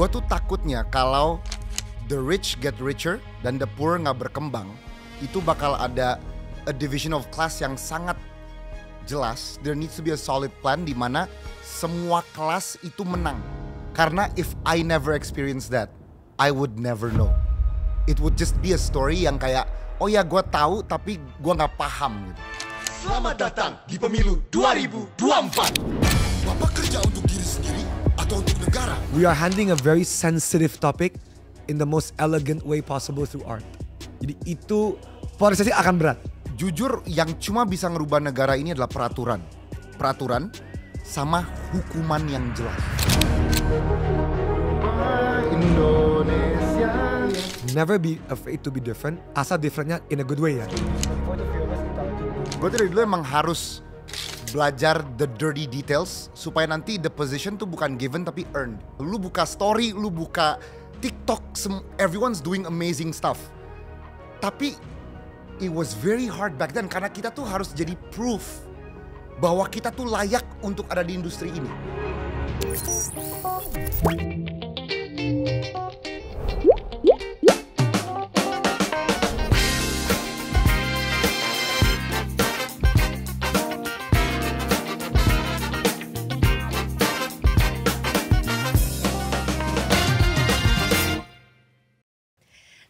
Gue tuh takutnya kalau the rich get richer dan the poor nggak berkembang, itu bakal ada a division of class yang sangat jelas. There needs to be a solid plan di mana semua kelas itu menang. Karena if I never experience that, I would never know. It would just be a story yang kayak, oh ya gue tahu tapi gue nggak paham gitu. Selamat datang di pemilu 2024. Bapak kerja untuk diri sendiri atau untuk negara? We are handling a very sensitive topic in the most elegant way possible through art. Jadi itu polarisasi akan berat. Jujur yang cuma bisa ngerubah negara ini adalah peraturan. Peraturan sama hukuman yang jelas. Indonesia. Never be afraid to be different, asal differentnya in a good way ya. Gue dari dulu emang harus belajar the dirty details supaya nanti the position tuh bukan given tapi earned. Lu buka story, lu buka TikTok, everyone's doing amazing stuff. Tapi it was very hard back then karena kita tuh harus jadi proof bahwa kita tuh layak untuk ada di industri ini.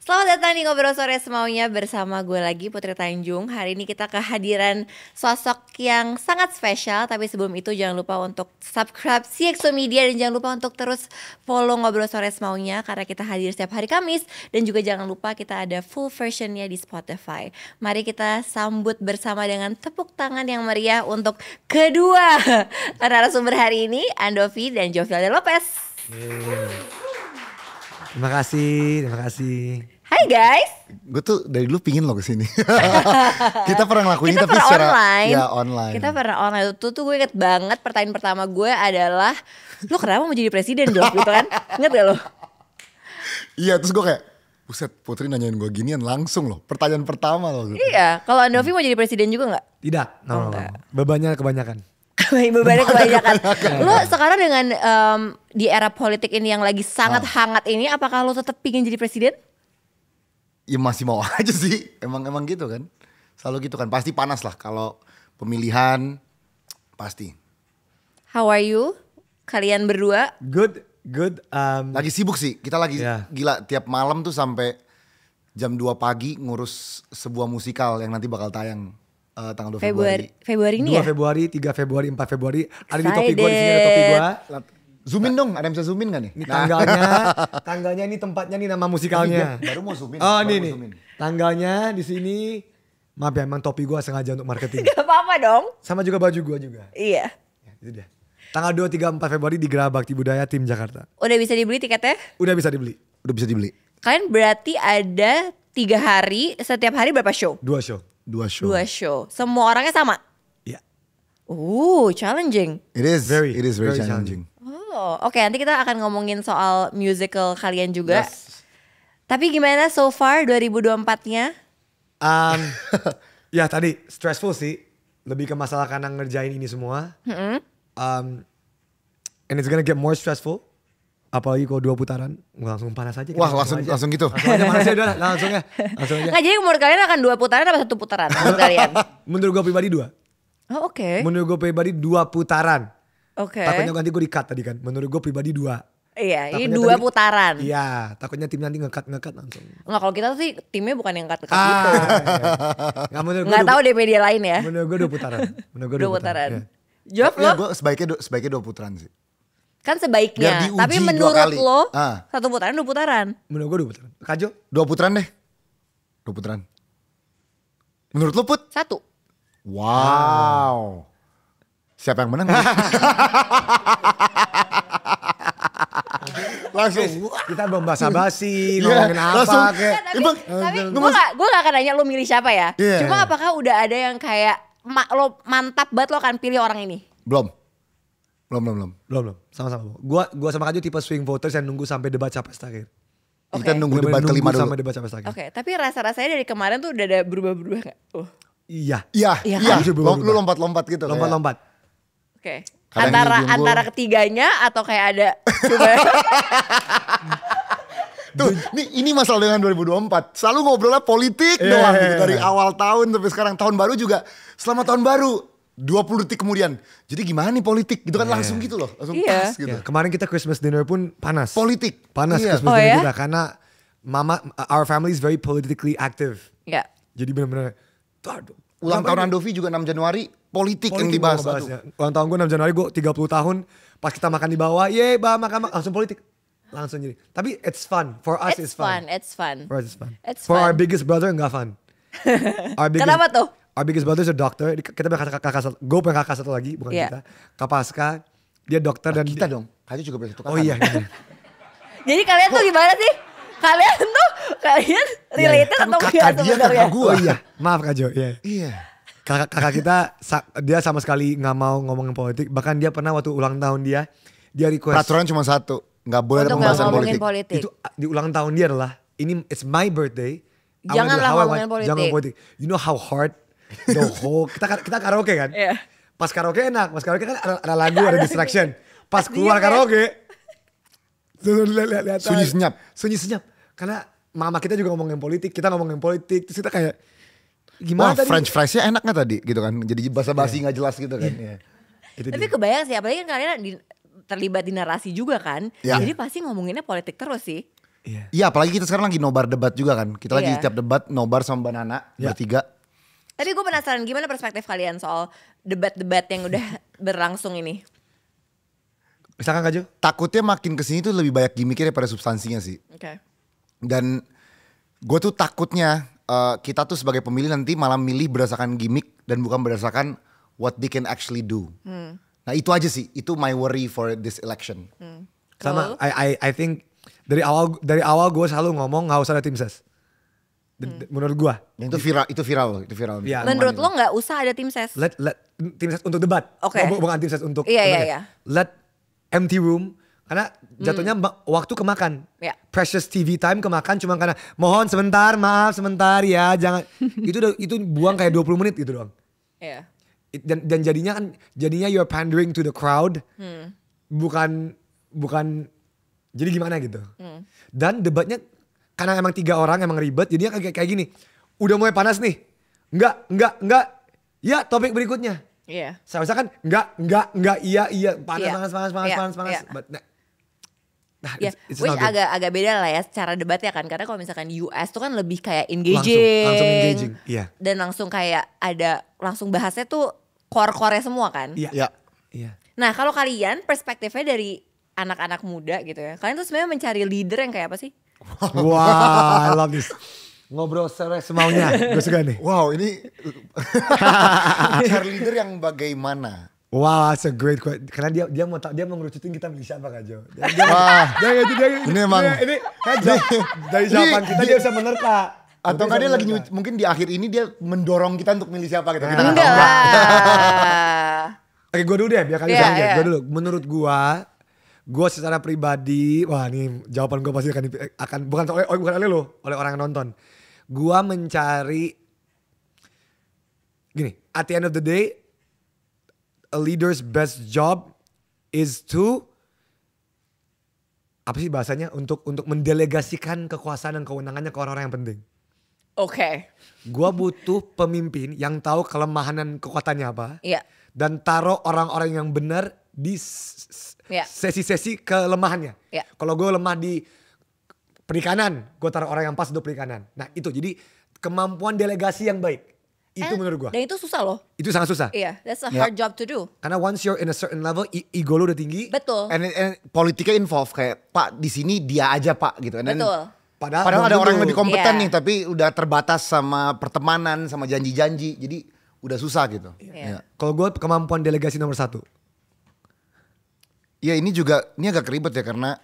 Selamat datang di Ngobrol Sore Semaunya bersama gue lagi Putri Tanjung. Hari ini kita kehadiran sosok yang sangat spesial. Tapi sebelum itu jangan lupa untuk subscribe CXO Media dan jangan lupa untuk terus follow Ngobrol Sore Semaunya karena kita hadir setiap hari Kamis. Dan juga jangan lupa kita ada full versionnya di Spotify. Mari kita sambut bersama dengan tepuk tangan yang meriah untuk kedua narasumber hari ini, Andovi dan Jovialda Lopez. Terima kasih, terima kasih. Hai guys. Gue tuh dari dulu pingin lo kesini. Kita pernah ngelakuin Kita tapi pernah secara online. Ya online. Kita pernah online. Itu tuh gue inget banget pertanyaan pertama gue adalah, lo kenapa mau jadi presiden Jok? Gitu kan. Ingat gak lo? Iya terus gue kayak, buset Putri nanyain gue ginian langsung loh. Pertanyaan pertama loh gitu. Iya. Kalau Andovi mau jadi presiden juga gak? Tidak, no. enggak. Bebannya kebanyakan. Bebannya kebanyakan. Lo sekarang dengan di era politik ini yang lagi sangat hangat ini, apakah lo tetap pingin jadi presiden? Ya masih mau aja sih. Emang gitu kan. Selalu gitu kan. Pasti panas lah kalau pemilihan. Pasti. How are you? Kalian berdua? Good. Lagi sibuk sih. Kita lagi Yeah. gila tiap malam tuh sampai jam 2 pagi ngurus sebuah musikal yang nanti bakal tayang tanggal 2 Februari. Februari ini 2 ya? Februari, 3 Februari, 4 Februari. Ada di topi gue, di sini ada topi gue. Zoom in dong, ada yang bisa zoom in gak nih? Ini tanggalnya ini tempatnya nih nama musikalnya. Baru mau zoom in. Oh baru ini mau nih, zoom in. tanggalnya di sini. Maaf ya, emang topi gue sengaja untuk marketing. Gak apa-apa dong. Sama juga baju gue juga. Iya. Ya, itu dia. Tanggal 2, 3, 4 Februari di Geraha Bakti Budaya Tim Jakarta. Udah bisa dibeli tiketnya? Udah bisa dibeli. Udah bisa dibeli. Kalian berarti ada 3 hari, setiap hari berapa show? 2 show. 2 show. 2 show. Semua orangnya sama? Iya. Challenging. It is very very challenging. Oke, nanti kita akan ngomongin soal musical kalian juga. Yes. Tapi gimana so far 2024-nya? Ya tadi stressful sih. Lebih ke masalah karena ngerjain ini semua. And it's gonna get more stressful. Apalagi kalau 2 putaran, langsung panas aja. Wah langsung gitu. Langsung aja panas aja udah, langsung aja. Nggak, jadi menurut kalian akan 2 putaran atau 1 putaran menurut kalian? Menurut gue pribadi 2. Oh, oke. Menurut gue pribadi 2 putaran. Oke. Takutnya nanti gue di-cut tadi kan. Menurut gue pribadi 2. Iya, ini Takutnya 2 tadi- putaran. Iya, takutnya tim nanti nge-cut langsung. Enggak, kalau kita sih timnya bukan yang cut-cut gitu. Iya. Nggak, menurut gue Nggak tahu deh media lain ya. Menurut gue 2 putaran. Menurut gue 2 putaran. Iya. Job Ya lo? gue sebaiknya 2 putaran sih. Kan Biar sebaiknya. diuji Tapi 2 menurut kali. lo, 1 Ah. putaran 2 putaran. Menurut gue 2 putaran. Kajo? 2 putaran deh. 2 putaran. Menurut lo Put? 1. Wow. Siapa yang menang? Langsung. Kita belum basa-basi, Iya, ngomongin apa langsung. kayak. Tapi gue gak akan nanya lo milih siapa ya. Iya. Cuma apakah udah ada yang kayak lo mantap banget lo akan pilih orang ini? Belum. Belum. Sama-sama. Gua sama Kajo tipe swing voters yang nunggu sampai debat capres terakhir. Kita nunggu Bener-bener debat kelima dulu. sampai debat capres terakhir. Oke, tapi rasa-rasanya dari kemarin tuh udah ada berubah-berubah gak? Iya. Iya. Iya kan? Berubah-berubah. Lu lompat-lompat gitu. Lompat-lompat. Oke. Kadang Hidi unggul. Antara ketiganya atau kayak ada coba. Tuh, ini masalah dengan 2024. Selalu ngobrolnya politik doang gitu. Dari awal tahun sampai sekarang. Tahun baru juga. Selama tahun baru 20 detik kemudian. Jadi gimana nih politik? Gitu kan langsung gitu loh. Langsung pas gitu. Kemarin kita Christmas dinner pun panas. Politik. Panas Christmas dinner kita. Karena our family is very politically active. Iya. Jadi benar-benar. Ulang tahun Andovi juga 6 Januari. Politik yang dibahas. Ulang tahun gue 6 Januari, gue 30 tahun. Pas kita makan di bawah, makan langsung politik. Langsung jadi. Tapi it's fun. For us it's fun. It's fun. For us it's fun. Our biggest brother enggak fun. Kenapa tuh? Our biggest brother is a doctor. Kita punya kakak satu. Gue punya kakak satu lagi, bukan kita. Kapaska. Dia dokter dan kita dong. Kaju juga punya satu kakak. Oh iya. Jadi kalian tuh gimana sih? Kalian related atau enggak sebenarnya? Kakak gue. Oh iya. Maaf Kak Jo. Iya. Kakak kita dia sama sekali nggak mau ngomongin politik. Bahkan dia pernah waktu ulang tahun dia request. Peraturan cuma satu. Nggak boleh ada pembahasan politik. Itu di ulang tahun dia adalah it's my birthday. Janganlah ngomongin politik. Jangan politik. You know how hard the whole kita karaoke kan? Yeah. Pas karaoke enak. Pas karaoke kan ada lagu, ada distraction. Pas keluar karaoke sunyi senyap. Karena mama kita juga ngomongin politik, kita ngomongin politik. Terus kita kayak gimana tadi? French fries-nya enak gak tadi gitu kan? Jadi basa-basi gak jelas gitu kan. Tapi kebayang sih, apalagi kan kalian terlibat di narasi juga kan. Jadi pasti ngomonginnya politik terus sih. Iya, apalagi kita sekarang lagi nobar debat juga kan. Kita lagi setiap debat nobar sama Mbak Nana bertiga. Tapi gue penasaran gimana perspektif kalian soal debat-debat yang udah berlangsung ini. Misalkan Kak Jo? Takutnya makin kesini tuh lebih banyak gimmicknya daripada substansinya sih. Oke. Dan gue tuh takutnya kita tuh sebagai pemilih nanti malah milih berdasarkan gimmick dan bukan berdasarkan what they can actually do. Nah itu aja sih, itu my worry for this election. Sama, I think dari awal gue selalu ngomong nggak usah ada tim ses. Menurut gue. Itu viral. Ya, menurut lo nggak usah ada tim ses? Let tim ses untuk debat. Oke. Bukan tim ses untuk. Iya. Let empty room. Karena jatuhnya waktu kemakan. Precious TV time kemakan cuma karena mohon sebentar, maaf sebentar ya, jangan. itu buang kayak 20 menit gitu doang. Iya. Dan jadinya you're pandering to the crowd. Bukan jadi gimana gitu. Dan debatnya karena emang 3 orang emang ribet, jadinya kayak gini. Udah mulai panas nih. Enggak. Ya, topik berikutnya. Iya. Seharusnya kan enggak, iya, panas. Which agak beda lah ya secara debatnya kan. Karena kalau misalkan US tuh kan lebih kayak engaging. Langsung engaging, iya. Dan langsung kayak langsung bahasnya tuh core-core semua kan. Iya. Nah kalau kalian perspektifnya dari anak-anak muda gitu ya. Kalian tuh sebenarnya mencari leader yang kayak apa sih? Wah, I love this. Ngobrol semaunya, gue suka nih. Wow, ini cari leader yang bagaimana? Wow, that's a great question. Karena dia mau ngerucutin kita milih siapa Kak Jo. Ini emang ini dari jawaban kita dia bisa menerka. Atau kan dia lagi mungkin di akhir ini dia mendorong kita untuk milih siapa gitu. Kita enggak lah. Oke, gue dulu deh biar kalian bisa lihat. Gue dulu. Menurut gue secara pribadi, wah nih jawaban gue pasti akan bukan oleh lo, oleh orang yang nonton. Gue mencari gini, at the end of the day, a leader's best job is to apa sih bahasanya untuk mendelegasikan kekuasaan dan kewenangannya ke orang-orang yang penting. Oke. Gua butuh pemimpin yang tahu kelemahan dan kekuatannya apa. Iya. Dan taruh orang-orang yang benar di sesi-sesi kelemahannya. Iya. Kalau gue lemah di perikanan, gue taruh orang yang pas untuk perikanan. Nah itu jadi kemampuan delegasi yang baik. Itu menurut gue. Dan itu susah loh. Itu sangat susah. Iya, that's a hard job to do. Karena once you're in a certain level, ego lu udah tinggi. Betul. And politiknya involve kayak Pak di sini dia aja Pak gitu. Betul. Padahal ada orang yang lebih kompeten nih, tapi udah terbatas sama pertemanan, sama janji-janji. Jadi udah susah gitu. Kalau gue kemampuan delegasi nomor 1. Ya ini agak ribet ya karena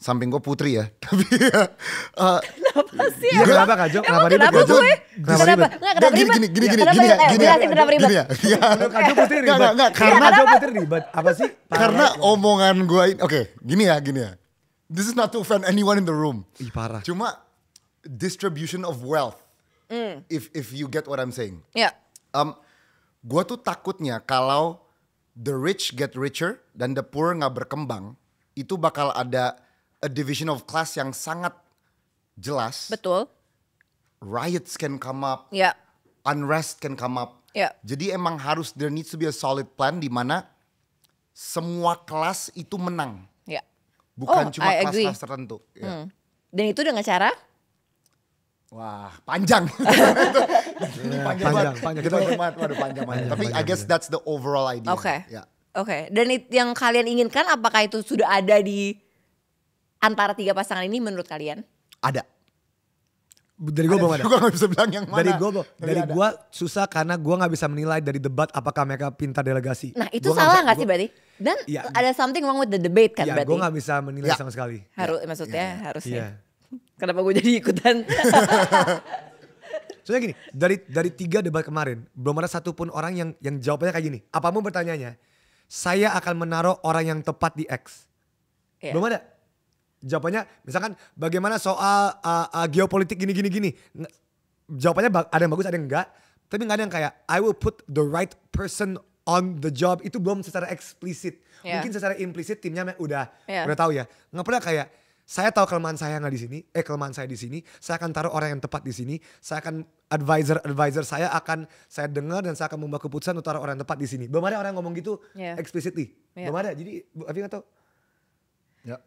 samping gue putri ya. Tapi kenapa sih? Iya kenapa Kak Jo? Kenapa ribet Kak Jo? Kenapa ribet? Kenapa ribet? Kak Jo putri ribet. Enggak, karena Kak Jo putri ribet. Apa sih? Karena omongan gue oke, gini ya. This is not to offend anyone in the room. Ih parah. Cuma distribution of wealth. If you get what I'm saying. Iya. Gue tuh takutnya kalau the rich get richer dan the poor nggak berkembang, itu bakal ada a division of class yang sangat jelas. Betul. Riots can come up, Ya. unrest can come up. Ya. Jadi emang harus there needs to be a solid plan di mana semua kelas itu menang, Ya. bukan cuma I agree. kelas-kelas tertentu. Ya. Dan itu dengan cara Wah, panjang. Ini panjang banget. Kita waduh panjang banget. Tapi I guess that's the overall idea. Oke. Ya. Oke. Dan yang kalian inginkan apakah itu sudah ada di antara tiga pasangan ini menurut kalian? Ada. Dari gue belum ada. Gue gak bisa bilang yang mana. Dari gue susah karena gue nggak bisa menilai dari debat apakah mereka pintar delegasi. Nah itu Gua salah bisa- nggak sih gua- berarti? Dan Iya. ada something wrong with the debate kan Ya, berarti? gue nggak bisa menilai Ya. sama sekali. Maksudnya harusnya. Iya. Kenapa gue jadi ikutan? Soalnya gini, dari 3 debat kemarin belum ada satupun orang yang jawabannya kayak gini. Apapun pertanyaannya, saya akan menaruh orang yang tepat di X. Iya. Belum ada. Jawabannya misalkan bagaimana soal geopolitik gini. Jawabannya ada yang bagus ada yang enggak. Tapi nggak ada yang kayak I will put the right person on the job. Itu belum secara eksplisit. Iya. Mungkin secara implisit timnya udah Iya. tahu ya. Nggak pernah kayak saya tahu kelemahan saya nggak di sini, kelemahan saya di sini. Saya akan taruh orang yang tepat di sini. Saya akan advisor saya dengar dan saya akan membuat keputusan untuk taruh orang yang tepat di sini. Belum ada orang yang ngomong gitu Iya. explicitly. Iya. Belum ada. Jadi Afi nggak tahu. Ya.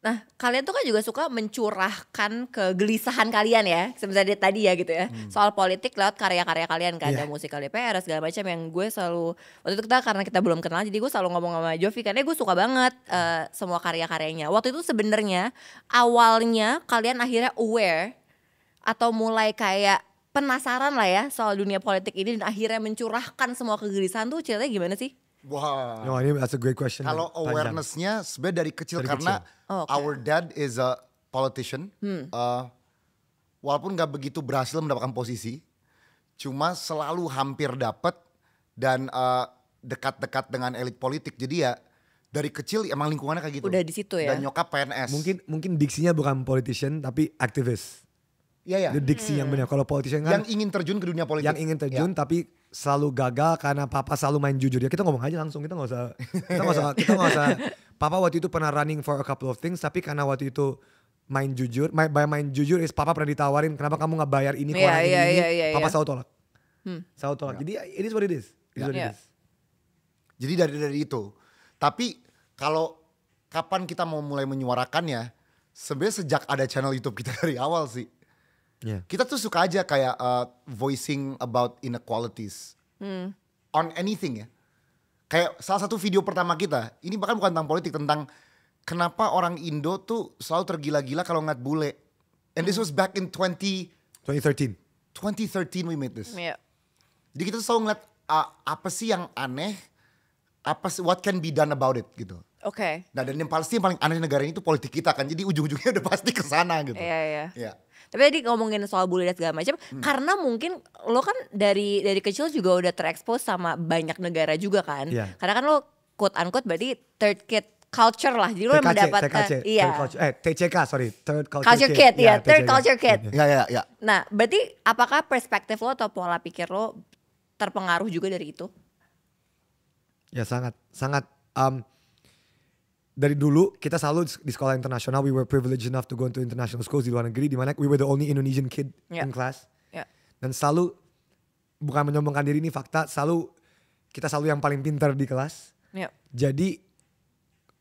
Nah kalian tuh kan juga suka mencurahkan kegelisahan kalian ya. Sebenarnya tadi ya gitu ya. Soal politik lewat karya-karya kalian kan. Ada Iya. musikal DPR segala macam yang gue selalu. Waktu itu karena kita belum kenal jadi gue selalu ngomong sama Jovi. Karena gue suka banget semua karya-karyanya. Waktu itu sebenarnya awalnya kalian akhirnya aware. Atau mulai kayak penasaran lah ya soal dunia politik ini. Dan akhirnya mencurahkan semua kegelisahan tuh ceritanya gimana sih? Wah. No, ini that's a great question. Kalau Panjang. awarenessnya sebenarnya dari kecil Dari karena kecil. Oh, oke. our dad is a politician. Walaupun gak begitu berhasil mendapatkan posisi, cuma selalu hampir dapat dan dekat-dekat dengan elit politik. Jadi ya dari kecil emang lingkungannya kayak gitu. Udah di situ ya? Dan nyokap PNS. Mungkin diksinya bukan politician tapi aktivis. Iya ya. Itu diksi yang benar. Kalau politician kan Yang ingin terjun ke dunia politik. yang ingin terjun tapi selalu gagal karena papa selalu main jujur. Ya kita ngomong aja langsung, kita nggak usah. Papa waktu itu pernah running for a couple of things tapi karena waktu itu main jujur is papa pernah ditawarin kenapa kamu nggak bayar ini Iya, orang iya, ini. iya, Papa iya. selalu tolak. Selalu tolak. Jadi it is what it is. It is what it Iya. is. Jadi dari itu. Tapi kalau kapan kita mau mulai menyuarakannya, sebenarnya sejak ada channel YouTube kita dari awal sih. Yeah. Kita tuh suka aja kayak voicing about inequalities on anything ya. Kayak salah satu video pertama kita, ini bahkan bukan tentang politik, tentang kenapa orang Indo tuh selalu tergila-gila kalau ngeliat bule. And this was back in 2013. 2013 we made this. Iya. Jadi kita tuh selalu ngeliat apa sih yang aneh, what can be done about it gitu. Oke. Nah dan yang paling aneh di negara ini tuh politik kita kan. Jadi ujung-ujungnya udah pasti ke sana gitu. Iya. Iya. Tapi tadi ngomongin soal bully dan segala macam, karena mungkin lo kan dari kecil juga udah terekspos sama banyak negara juga kan. Iya. Karena kan lo quote unquote berarti third kid culture lah. Jadi lo mendapatkan TCK sorry, third culture kid, ya, third culture kid. Ya. Nah, berarti apakah perspektif lo atau pola pikir lo terpengaruh juga dari itu? Ya sangat dari dulu kita selalu di sekolah internasional, we were privileged enough to go into international schools di luar negeri, di mana we were the only Indonesian kid Yeah. in class. Ya. Dan selalu bukan menyombongkan diri, ini fakta, kita selalu yang paling pintar di kelas. Ya. Jadi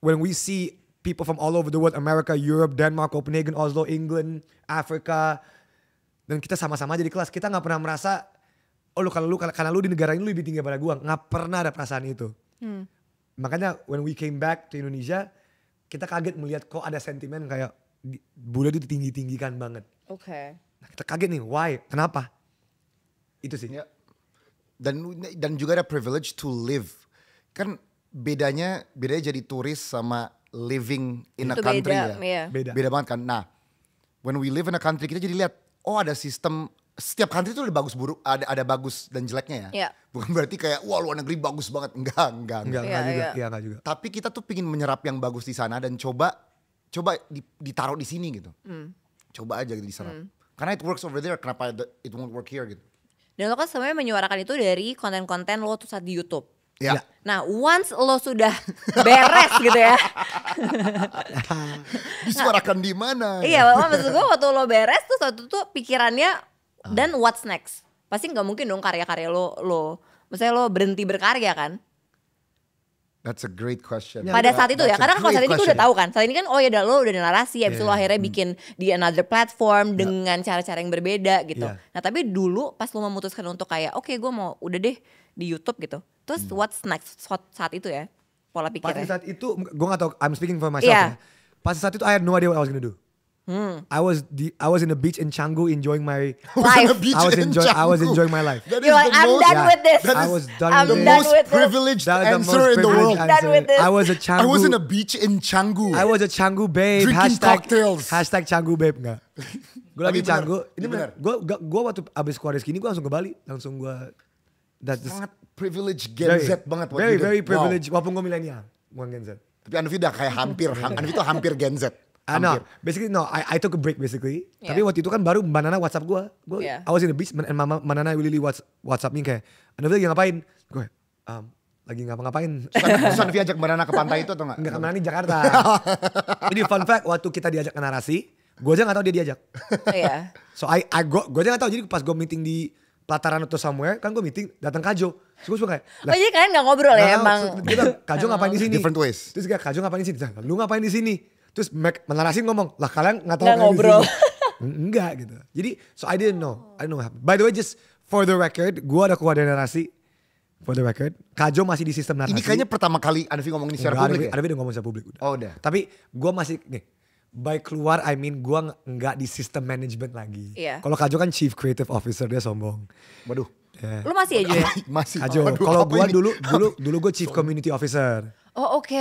when we see people from all over the world, America, Europe, Denmark, Copenhagen, Oslo, England, Africa, dan kita sama-sama aja di kelas, kita nggak pernah merasa karena lu di negara ini lu lebih tinggi daripada gua, nggak pernah ada perasaan itu. Makanya when we came back to Indonesia, kita kaget melihat kok ada sentimen kayak bule itu ditinggi-tinggikan banget. Oke. Nah, kita kaget nih, why? Kenapa? Itu sih. Ya. Dan juga ada privilege to live. Kan bedanya jadi turis sama living in a Itu country beda, ya. iya. Beda banget kan. Nah, when we live in a country kita jadi lihat, oh ada sistem, setiap country itu ada bagus buruk, ada bagus dan jeleknya ya. Iya. Bukan berarti kayak wah luar negeri bagus banget, enggak. Enggak Iya, juga. iya. Iya, enggak juga. Tapi kita tuh pingin menyerap yang bagus di sana dan coba ditaruh di sini gitu. Coba aja gitu diserap. Karena it works over there, kenapa it won't work here gitu. Dan lo kan sebenarnya menyuarakan itu dari konten-konten lo tuh saat di YouTube. Ya. Nah, once lo sudah beres gitu ya. Disuarakan di mana? Iya, maksud gue waktu lo beres tuh satu tuh pikirannya dan what's next. Pasti nggak mungkin dong karya-karya lo maksudnya lo berhenti berkarya kan? That's a great question. Pada saat itu ya, That's a karena kalau saat great ini tuh question. udah tahu kan. Saat ini kan lo udah narasi, habis itu lo akhirnya bikin di another platform dengan cara-cara yang berbeda gitu. Iya. Nah tapi dulu pas lo memutuskan untuk kayak oke gue mau udah deh di YouTube gitu. Terus what's next saat itu ya pola Pada pikirnya? saat itu gue gak tau, I'm speaking for myself Iya. ya. Pada saat itu I had no idea what I was gonna do. I was in the beach in Canggu enjoying my Life. I was enjoying my life. That is You're like, the I'm most, done with this. I was done I'm with the this. done most with this. privileged That was the answer most in the world. privileged Done with this. I was a I Canggu. was in a beach in Canggu. I was a Canggu babe. Drinking cocktails. Hashtag Canggu babe enggak. Gue lagi Tapi bener, Canggu. Ini bener. gue waktu abis keluar dari sini gue langsung ke Bali. Langsung gue. Sangat privileged Gen Z banget. what you did. Very Wow. privileged. Walaupun gue milenial. Bukan Gen Z. Tapi Anvi udah kayak Anvi tuh hampir Gen Z. No, Hampir. basically no. I took a break basically. Yeah. Tapi waktu itu kan baru Mbak Nana WhatsApp gue. Yeah. I was in the beach. And Mbak Nana really WhatsApp me kayak, Anvi lagi ngapain? Gue, lagi ngapa-ngapain. Terus Anvi ajak Mbak Nana ke pantai itu atau enggak? Enggak, Mbak Nana di Jakarta. Ini fun fact, waktu kita diajak ke narasi, gue aja gak tahu dia diajak. Iya. So gue aja gak tahu. Jadi pas gue meeting di pelataran atau somewhere, kan gue meeting datang Kajo. Terus gue suka kayak, Oh jadi kalian gak ngobrol ya Nah, emang? Dia bilang, Kajo ngapain di sini? Different ways. Terus kayak, Kajo ngapain di sini? Lu ngapain di sini? Terus menarasin ngomong, lah kalian gak tahu Nggak kalian di ngobrol. sini." Enggak gitu. Jadi, so I didn't know what happened. By the way, just for the record, gue ada keluar dari narasi. For the record, Kajo masih di sistem narasi. Ini kayaknya pertama kali Anvi ngomong ini secara Enggak, publik ya? Ada udah ngomong secara publik. Udah. Oh udah. Tapi gue masih, nih, by keluar I mean gue nggak di sistem management lagi. Iya. Kalau Kajo kan Chief Creative Officer, dia sombong. Waduh. Yeah. Lu masih aja ya? Masih. Kajo, Waduh, kalau apa gue ini? dulu gue Chief Community Officer. Oh oke.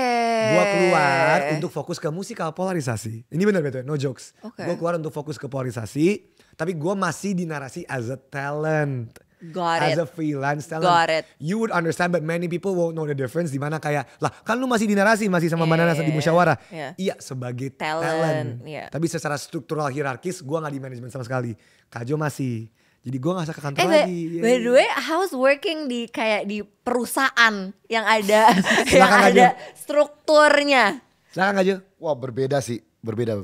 Gue keluar untuk fokus ke musikal polarisasi. Ini benar betul, no jokes. Oke. Gue keluar untuk fokus ke polarisasi, tapi gue masih di narasi as a talent. Got As it. a freelance talent. Got it. You would understand, but many people won't know the difference. Dimana kayak, lah kan lu masih di narasi, masih sama Iya, Mbak Nana iya, di musyawarah. iya. Iya sebagai Talent, talent. iya. Tapi secara struktural hierarkis, gue gak di manajemen sama sekali. Kajo masih. Jadi gue gak usah ke kantor by lagi. by the way, how's working di kayak di perusahaan yang ada yang Silakan, ada Kak strukturnya? Silakan Kajo. Wah berbeda sih. Berbeda.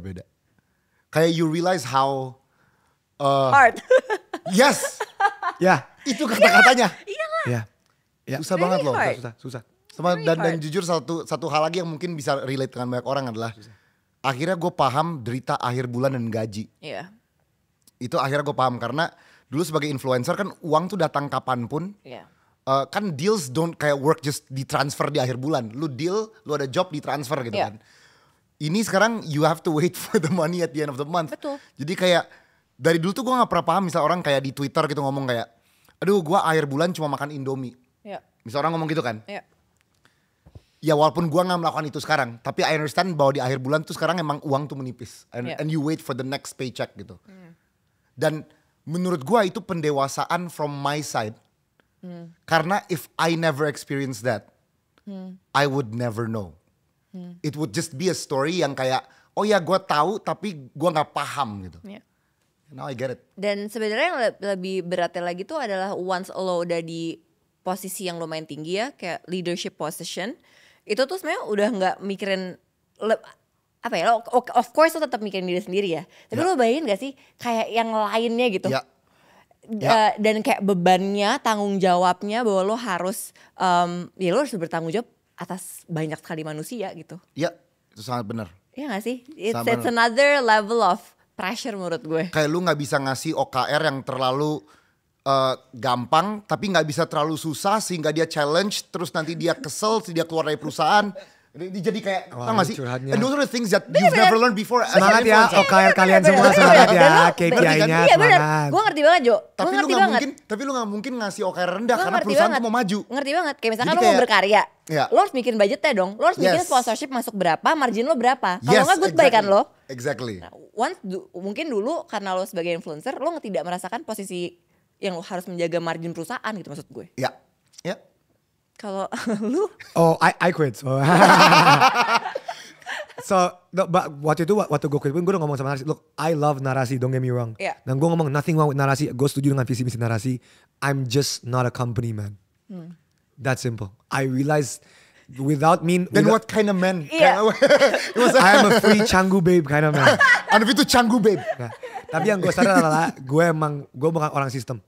Kayak you realize how... Hard. Yes. Ya. Itu kata-katanya. Ya. Ya. Susah banget loh. hard. Susah. Sama, Very dan hard. jujur satu hal lagi yang mungkin bisa relate dengan banyak orang adalah akhirnya gue paham derita akhir bulan dan gaji. Iya. Itu akhirnya gue paham karena dulu sebagai influencer kan uang tuh datang kapanpun. Iya. Kan deals don't kayak work just ditransfer di akhir bulan. Lu deal, lu ada job ditransfer gitu Iya. kan. Ini sekarang you have to wait for the money at the end of the month. Betul. Jadi kayak dari dulu tuh gue gak pernah paham misal orang kayak di Twitter gitu ngomong kayak, aduh gue akhir bulan cuma makan Indomie. Iya. Misal orang ngomong gitu kan. Iya. Ya walaupun gua nggak melakukan itu sekarang, tapi I understand bahwa di akhir bulan tuh sekarang emang uang tuh menipis, Yeah. and you wait for the next paycheck gitu. Dan menurut gua itu pendewasaan from my side, karena if I never experience that, I would never know. It would just be a story yang kayak, oh ya gua tahu tapi gua nggak paham gitu. Iya. Now I get it. Dan sebenarnya yang lebih beratnya lagi tuh adalah once lo udah di posisi yang lumayan tinggi ya, kayak leadership position, itu tuh sebenarnya udah nggak mikirin apa ya, lo of course lo tetap mikirin diri sendiri ya, tapi Ya. lo bayangin gak sih kayak yang lainnya gitu. Ya. Dan kayak bebannya, tanggung jawabnya bahwa lo harus ya lo harus bertanggung jawab atas banyak sekali manusia gitu. Ya, itu sangat benar. Iya gak sih? It's Sama. another level of pressure menurut gue. Kayak lu nggak bisa ngasih OKR yang terlalu gampang, tapi nggak bisa terlalu susah sehingga dia challenge, terus nanti dia kesel, dia keluar dari perusahaan. Dia jadi kayak, Wah, tau gak sih? curhatnya. And those are the things that you've never learned before. as an Semangat ya influencer. OKR kalian Bener, semua, bener, semangat bener. ya Dan lo- KPI-nya Iya bener, semangat. gue ngerti banget Jo. Tapi Gue lu ngerti nggak banget. mungkin, tapi lu nggak mungkin ngasih OKR rendah Lo karena ngerti perusahaan banget. tuh mau maju. Ngerti banget. Kayak misalkan Jadi lo mau kayak- berkarya. Iya. Lo harus bikin budgetnya dong. Lo harus bikin Yes. sponsorship masuk berapa, margin lo berapa. Kalau Yes, nggak goodbye kan lo. Exactly. Nah, mungkin dulu karena lo sebagai influencer, lo tidak merasakan posisi yang lo harus menjaga margin perusahaan gitu maksud gue. Ya, ya. Kalau lu Oh, I quit. So, no, waktu gue quit pun gue udah ngomong sama narasi. Look, I love narasi, don't get me wrong. Iya. Dan gue ngomong nothing wrong with narasi. Gue setuju dengan visi misi narasi. I'm just not a company man. That simple. I realized without me. Then what kind of man? Iya. I am a free Canggu babe kind of man. Anda itu Canggu babe. Nah, tapi yang gue sadar adalah gue bukan orang sistem.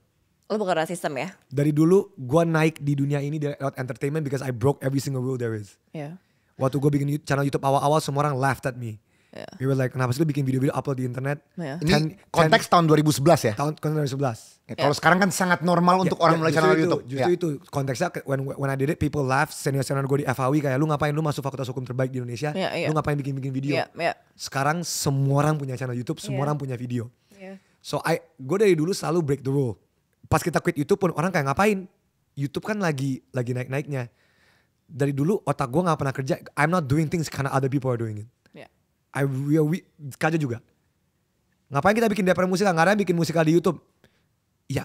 Lo bukan orang sistem ya? Dari dulu gue naik di dunia ini lewat entertainment because I broke every single rule there is. Iya. Waktu gue bikin channel YouTube awal-awal semua orang laughed at me. Yeah. We were like, kenapa sih lu bikin video-video upload di internet? Yeah. Ini konteks tahun 2011 ya? Tahun 2011. Ya, kalau sekarang kan sangat normal untuk orang mulai channel YouTube. Justru itu konteksnya when I did it, people laugh. Senior gue di FHW kayak, lu ngapain, lu masuk fakultas hukum terbaik di Indonesia, lu ngapain bikin video. Sekarang semua orang punya channel YouTube, semua orang punya video. So gue dari dulu selalu break the rule. Pas kita quit YouTube pun orang kayak ngapain? YouTube kan lagi naik-naiknya. Dari dulu otak gue gak pernah kerja. I'm not doing things karena other people are doing it. Kaja juga. Ngapain kita bikin DPR musikal? Nggak ada yang bikin musikal di YouTube. Ya,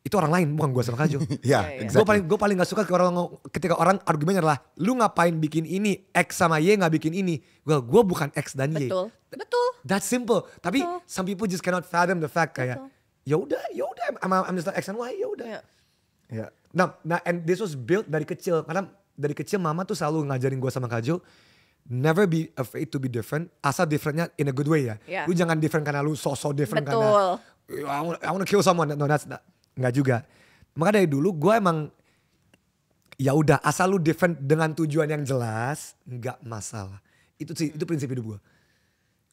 itu orang lain, bukan gue sama Kajo. Gue paling gak suka ketika orang argumennya adalah, lu ngapain bikin ini, X sama Y gak bikin ini. Well, gue bukan X dan Y. Betul. That's simple. Tapi some people just cannot fathom the fact kayak, ya udah, I'm just like X and Y, ya udah. Yeah. Nah, and this was built dari kecil. Karena dari kecil mama tuh selalu ngajarin gue sama Kajo, never be afraid to be different. Asal differentnya in a good way ya. Lu jangan different karena lu so different. Betul. Karena I wanna kill someone. No, that's not. Nggak juga. Maka dari dulu gue emang ya udah asal lu different dengan tujuan yang jelas, nggak masalah. Itu prinsip hidup gue.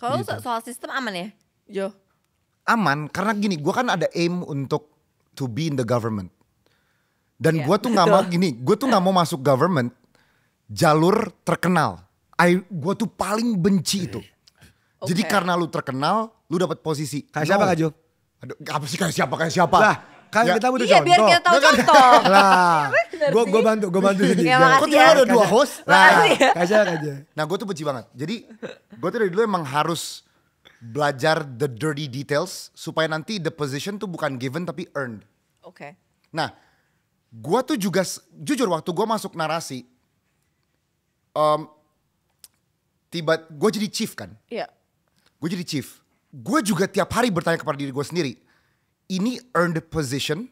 Kalau Gitu. soal sistem aman ya, Jo? Aman, karena gini, gue kan ada aim untuk to be in the government. Dan gue tuh nggak mau gini, gue tuh nggak mau masuk government jalur terkenal. Gue tuh paling benci itu. Jadi karena lu terkenal, lu dapat posisi. Kayak siapa Kak Jo? Aduh, apa sih kayak siapa? Lah, kan kita butuh Iya contoh. biar kita tahu contoh. Lah, gue bantu sini. Ya, Kok tiba ada dua host? Lah, kaja. Nah gue tuh benci banget. Jadi gue tuh dari dulu emang harus belajar the dirty details supaya nanti the position tuh bukan given tapi earned. Oke. Nah, gue tuh juga jujur waktu gue masuk narasi, gue jadi chief kan. Iya. Gue jadi chief. Gue juga tiap hari bertanya kepada diri gue sendiri, ini earned position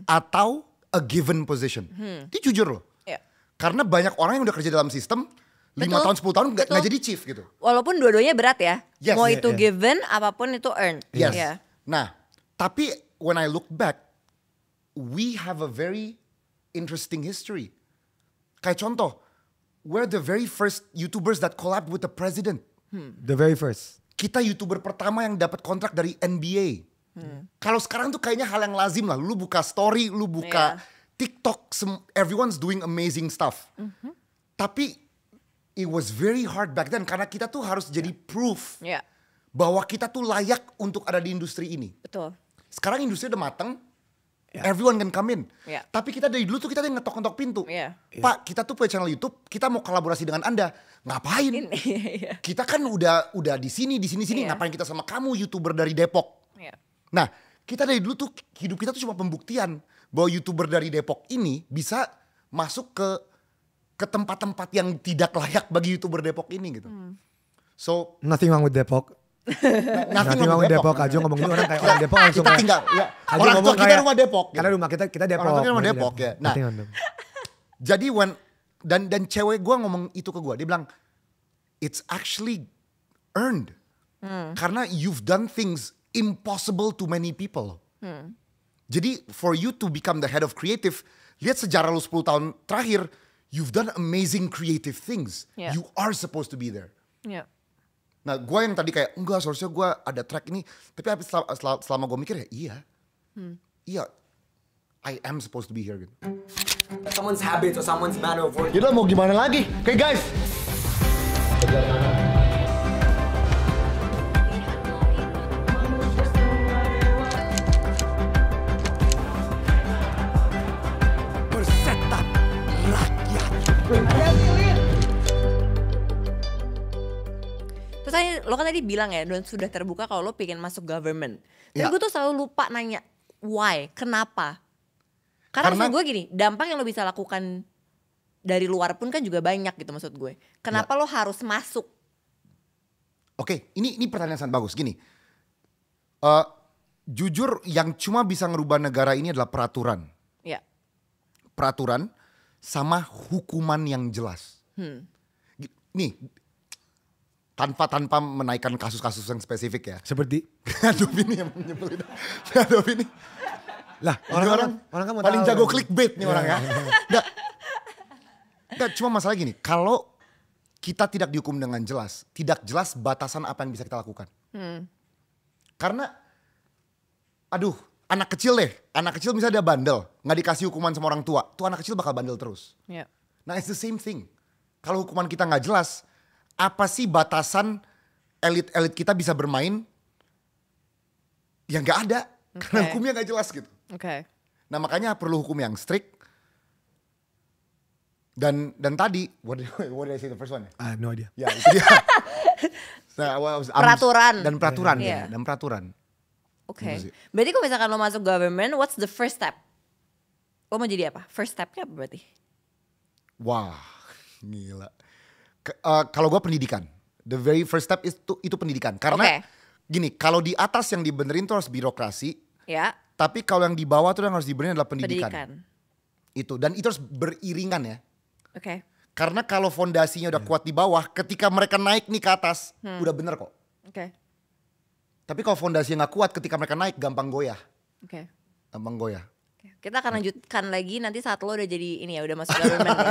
atau a given position? Ini jujur loh. Iya. Karena banyak orang yang udah kerja dalam sistem 5 tahun 10 tahun gak jadi chief gitu. Walaupun dua-duanya berat ya. Yes. Mau itu given apapun itu earned. Yes. Iya. Nah, tapi when I look back, we have a very interesting history. Kayak contoh, we're the very first YouTubers that collab with the president. The very first. Kita YouTuber pertama yang dapat kontrak dari NBA. Kalau sekarang tuh kayaknya hal yang lazim lah. Lu buka story, lu buka TikTok, everyone's doing amazing stuff. Tapi it was very hard back then karena kita tuh harus jadi proof bahwa kita tuh layak untuk ada di industri ini. Betul. Sekarang industri udah mateng, everyone can come in. Tapi kita dari dulu tuh kita yang ngetok-ngetok pintu. Pak, kita tuh punya channel YouTube, kita mau kolaborasi dengan Anda. Ngapain? Kita kan udah di sini, ngapain kita sama kamu YouTuber dari Depok? Nah, kita dari dulu tuh hidup kita tuh cuma pembuktian bahwa YouTuber dari Depok ini bisa masuk ke tempat-tempat yang tidak layak bagi YouTuber Depok ini gitu. So, nothing wrong with Depok. Nothing wrong with Depok. Kajo ngomongin orang kayak orang Depok langsung kita tinggal. Orang tua kita rumah Depok. Karena rumah kita Depok. Orang tua kita rumah Depok ya. Nah, jadi dan cewek gue ngomong itu ke gue, dia bilang it's actually earned. Karena you've done things impossible to many people. Jadi for you to become the head of creative, lihat sejarah lu 10 tahun terakhir, you've done amazing creative things. You are supposed to be there. Nah gue yang tadi kayak enggak seharusnya gue ada track ini, tapi selama gue mikir ya iya, I am supposed to be here gitu. Someone's habit or someone's manner of working. Yaudah mau gimana lagi? Okay guys. Persetan rakyat. Terus lo kan tadi bilang ya, dan sudah terbuka kalau lo pengen masuk government. Tapi gue tuh selalu lupa nanya, why? Kenapa? Karena maksud gue gini, dampak yang lo bisa lakukan dari luar pun kan juga banyak gitu maksud gue. Kenapa lo harus masuk? Oke, ini pertanyaan sangat bagus. Gini, jujur yang cuma bisa ngerubah negara ini adalah peraturan. Peraturan sama hukuman yang jelas. Nih, tanpa menaikkan kasus-kasus yang spesifik ya. Seperti Aduh ini yang nyebelin. Aduh ini. lah Orang kan mau paling tahu. jago clickbait nih orang ya. Nggak, cuma masalah gini, kalau kita tidak dihukum dengan jelas, tidak jelas batasan apa yang bisa kita lakukan. Karena, aduh, anak kecil misalnya dia bandel, nggak dikasih hukuman sama orang tua, tuh anak kecil bakal bandel terus. Yeah. Nah it's the same thing. Kalau hukuman kita nggak jelas, apa sih batasan elit-elit kita bisa bermain? Ya nggak ada, karena hukumnya nggak jelas gitu. Oke. Nah makanya perlu hukum yang strict. Dan tadi, what did I say the first one? I have no idea. Ya itu dia. Nah, Peraturan. Dan peraturan Iya. ya, dan peraturan. Oke. Gitu sih. Berarti kalau misalkan lo masuk government, what's the first step? Lo mau jadi apa? First stepnya apa berarti? Wah, gila. Kalau gue pendidikan, the very first step itu pendidikan. Karena gini, kalau di atas yang dibenerin tuh harus birokrasi, Ya. tapi kalau yang di bawah tuh yang harus dibenerin adalah pendidikan. Pendidikan. Itu, dan itu harus beriringan ya. Oke. Karena kalau fondasinya udah kuat di bawah, ketika mereka naik nih ke atas, udah bener kok. Oke. Tapi kalau fondasinya nggak kuat, ketika mereka naik gampang goyah. Oke. Gampang goyah. Kita akan lanjutkan lagi nanti saat lo udah jadi ini ya, udah masuk government ya.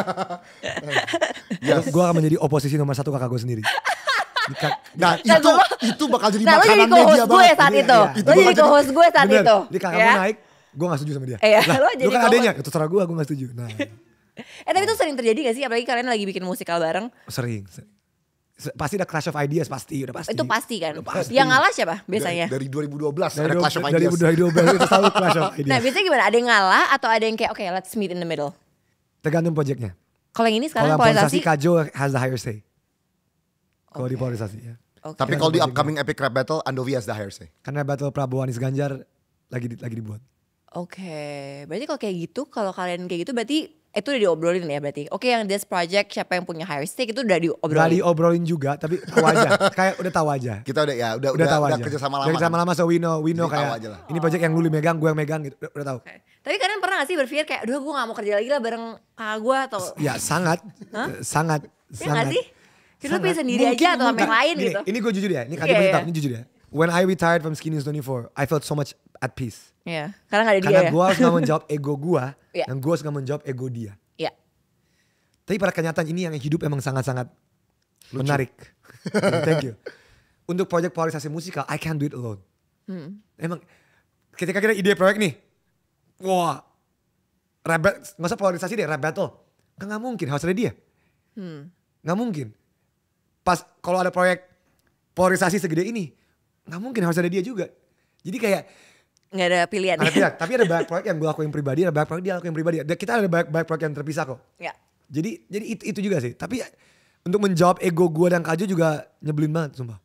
Yes. Gue akan menjadi oposisi nomor 1 kakak gue sendiri. Nah itu bakal jadi Nah, lo jadi makanan media co-host gue banget. saat Iya, itu. iya. Lo jadi co-host gue saat Bener, itu. Jadi kakak Ya. gue naik, gue gak setuju sama dia. Iya, Lah, lo lu jadi kan co-host. adanya, itu terserah gue gak setuju. Nah, Tapi itu sering terjadi gak sih? Apalagi kalian lagi bikin musikal bareng. sering. Pasti ada clash of ideas, pasti, udah pasti. Itu pasti kan. Udah pasti. Yang ngalah siapa biasanya? Dari 2012 Dari ada Clash of dari Ideas. 2012 itu selalu clash of ideas. Nah biasanya gimana? Ada yang ngalah atau ada yang kayak oke let's meet in the middle? Tergantung projectnya. Kalau yang ini Kalau sekarang yang polarisasi, polarisasi. Kajo has the higher say. Kalau di polarisasi ya. Oke. Tapi kalau di upcoming Epic Rap Battle, Andovi has the higher say. Karena battle Prabowo Anies Ganjar lagi dibuat. Oke, berarti kalau kayak gitu, kalau kalian kayak gitu berarti itu udah diobrolin ya berarti. Oke, yang this project siapa yang punya higher stake itu udah Gak diobrolin. diobrolin juga, tapi tahu aja. Kayak udah tahu aja. Kita udah Tahu aja. kerja sama Udah lama. kerja sama lama, so we know Jadi tahu kayak aja lah. ini project yang lu megang, gue yang megang gitu. Udah tahu. Oke. Tapi kalian pernah gak sih berpikir kayak, aduh gue gak mau kerja lagi lah bareng kakak gue atau Ya sangat, sangat, ya gak sih? Kita sangat. pilih sendiri aja atau sama yang lain Gini, gitu. Ini gue jujur ya, ini Iya, Kajo iya. ini jujur ya. When I retired from Skinny News 24, I felt so much at peace. Iya, karena gak ada dia Karena ya. gue harus gak menjawab ego gue, Iya. dan gue harus gak menjawab ego dia. Iya. Tapi pada kenyataan ini yang hidup emang sangat-sangat menarik. Thank you. Untuk proyek polarisasi musikal, I can't do it alone. Emang ketika kita ide proyek nih, wah, nggak usah polarisasi deh, rap battle. Nggak mungkin, harus ada dia. Nggak mungkin. Pas kalau ada proyek polarisasi segede ini, nggak mungkin harus ada dia juga. Jadi kayak Gak ada pilihan. ada pihak, tapi ada banyak proyek yang gue lakuin pribadi, ada banyak proyek dia lakuin pribadi. Dan kita ada banyak proyek yang terpisah kok. Ya. Jadi itu juga sih. Tapi untuk menjawab ego gue dan Kajo juga nyebelin banget sumpah.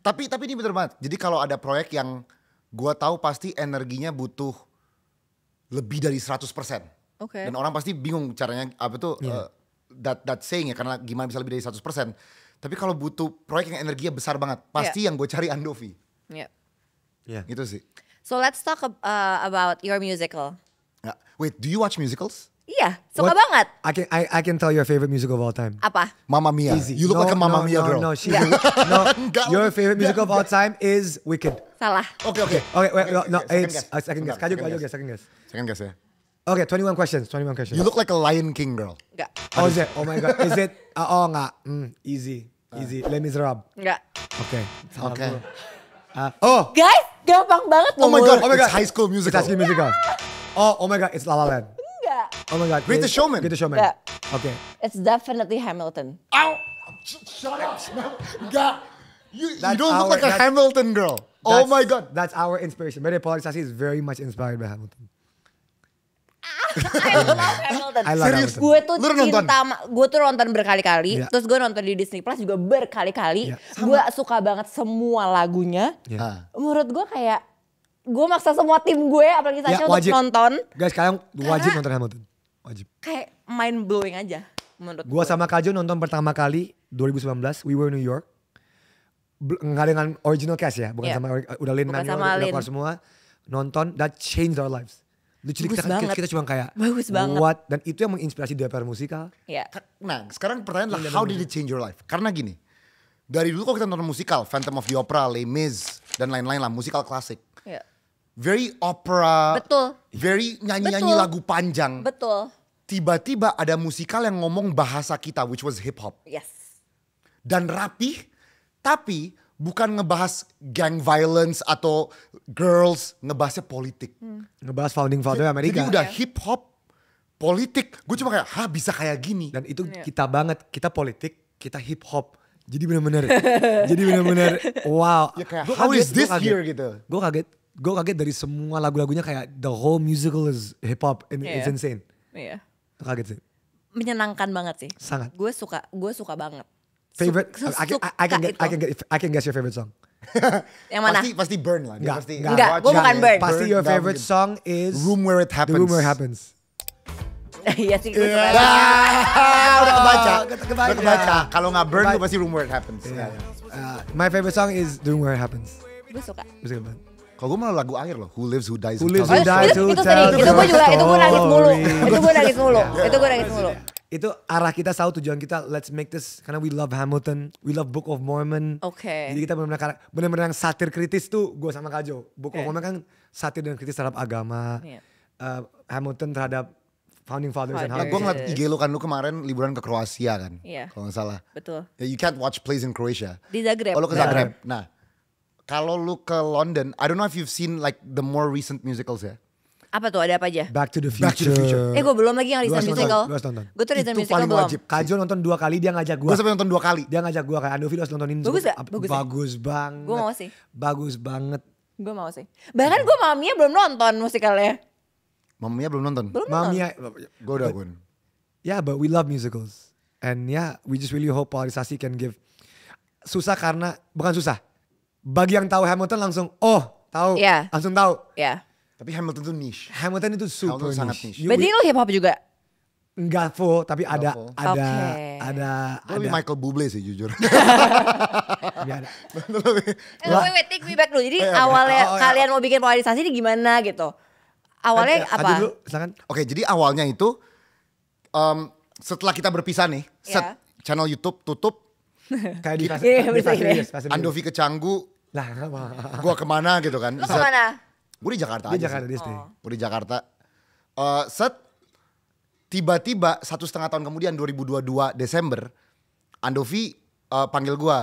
Tapi ini bener banget. Jadi kalau ada proyek yang gua tahu pasti energinya butuh lebih dari 100%. Oke. Dan orang pasti bingung caranya apa tuh that saying ya, karena gimana bisa lebih dari 100%. Tapi kalau butuh proyek yang energinya besar banget, pasti yang gue cari Andovi. Iya. Iya. Gitu sih. So let's talk about your musical. Ya. Wait, do you watch musicals? Iya, suka What- banget. I can tell your favorite music of all time. Apa? Mamma Mia. Easy. You look like a Mamma Mia girl. No, Enggak. your favorite music of all time is Wicked. Salah. Oke. Okay, wait, no, Second it's guess. a second guess. Sebentar, Kajo second guess, second guess. Second guess ya. Okay, 21 questions. You look like a Lion King girl. Enggak. Oh, is it? Oh my god, is it? Oh enggak. Easy. Les Miserables. Enggak. Okay. Salah Oke. dulu. Oh Guys, gampang banget Oh my god, Oh my it's God. High School It's Musical. High School Musical. Oh my god, it's La La Land. Enggak. Oh my god. Greatest Showman. Greatest Showman. Enggak. Okay. It's definitely Hamilton. Ow! Shut up. Enggak. You That's don't look like a that's- Hamilton girl. Oh That's- my god. That's our inspiration. But polarisasi is very much inspired by Hamilton. I love Hamilton. I love Serius? Hamilton. Gue tuh Lu nonton? gue tuh nonton berkali-kali, Iya. terus gue nonton di Disney Plus juga berkali-kali. Iya. Gue suka banget semua lagunya. Iya. Ah. Menurut gue kayak gue maksa semua tim gue, apalagi Sasha Ya, untuk wajib. nonton. Guys, kalian wajib nonton Hamilton. Wajib. Kayak mind blowing aja menurut Gua gue. sama Kajo nonton pertama kali 2019. We were in New York. Nggak dengan original cast ya, bukan Iya. sama udah Lin Bukan Manuel sama udah Lin. keluar semua. Nonton, that changed our lives. Literally Bagus banget. kita cuma kayak Bagus banget. what, dan itu yang menginspirasi DPR musikal. Iya. Nah, sekarang pertanyaan adalah how did it change your life? Karena gini, dari dulu kalau kita nonton musikal, Phantom of the Opera, Les Mis, dan lain-lain lah, musikal klasik. Iya. Very opera, Betul. very nyanyi-nyanyi Betul. lagu panjang. Betul. Tiba-tiba ada musikal yang ngomong bahasa kita, which was hip hop. Yes. Dan rapih, tapi bukan ngebahas gang violence atau girls, ngebahasnya politik. Ngebahas founding father Amerika. Jadi udah hip hop, politik. Gue cuma kayak, bisa kayak gini. Dan itu kita banget, kita politik, kita hip hop. Jadi bener-bener, wow. Ya kayak, Gua how kaget, is this gua kaget. here gitu. Gue kaget dari semua lagu-lagunya kayak the whole musical is hip hop and it's insane. Iya. Kaget sih. Menyenangkan banget sih. Sangat. Gue suka banget. Favorite, Suka I can guess your favorite song. Yang mana? Pasti burn lah. Dia Enggak, pasti Enggak, gue bukan burn. Pasti your Burn, favorite nggak song is Room Where It Happens. The Room Where It Happens. Iya sih, gue suka. Udah kebaca. kebaca. Udah kebaca. Kalau nggak burn, Kebaca. itu pasti Room Where It Happens. Ya, ya. My favorite song is The Room Where It Happens. Gue suka. Musik banget. Kalau gue malah lagu akhir loh. Who Lives, Who Dies, Who Lives, Tells Who the Dies, Story. Who itu tells sering, the itu gue juga, itu gue nangis mulu. story. Itu gue nangis mulu. Itu gue nangis mulu. Itu arah kita tahu tujuan kita, let's make this, karena we love Hamilton, we love Book of Mormon. Oke. Jadi kita benar-benar yang satir kritis tuh gue sama Kajo. Book of Mormon kan satir dan kritis terhadap agama. Iya. Hamilton terhadap founding fathers and how Nah, gue ngeliat IG lu kan, lu kemarin liburan ke Kroasia kan. Iya. Kalau nggak salah. Betul. Ya, you can't watch plays in Croatia. Di Zagreb. Oh, lu ke Zagreb. Nah, kalau lu ke London, I don't know if you've seen like the more recent musicals ya. Apa tuh, ada apa aja? Back to the Back to the Future. Future. Gue belum lagi yang Lu Recent harus Musical. nonton, lu harus nonton. Gue tuh Recent Itu Musical paling belum. wajib. Kajo nonton 2 kali, dia ngajak gue. Gue sampai nonton 2 kali. Dia ngajak gue kayak Andovi harus nontonin. Bagus gak? Bagus ya? Bagus banget. Gue mau sih. Bagus banget. Gue mau sih. Bahkan gue sama Mia belum nonton musikalnya. Mamanya belum nonton. Belum nonton. Mami, Gue udah gue. yeah, but we love musicals. And yeah, we just really hope polarisasi can give. Susah karena, bukan susah. Bagi yang tahu Hamilton langsung, tahu. Iya. Langsung tahu. Ya. Tapi Hamilton tuh niche. Hamilton itu super Hamilton sangat niche. niche. Berarti lu hip hop juga? Enggak full, tapi ada, full. ada, Oke. Gue lebih Michael Bublé sih jujur. ada. Wait, take me back dulu. Jadi awalnya kalian mau bikin polarisasi ini gimana gitu? Awalnya Kajo apa? dulu, silakan. Oke, jadi awalnya itu setelah kita berpisah nih, Iya. channel YouTube tutup, Kayak di Fast Iya, di bisa Fast and gini. Furious, Fast and Furious. Andovi ke Canggu, Lah, apa? gue kemana gitu kan. Lu kemana? Gue di Jakarta Dia aja Jakarta sih. dia stay. Gue di Jakarta. Tiba-tiba 1,5 tahun kemudian 2022 Desember, Andovi panggil gue,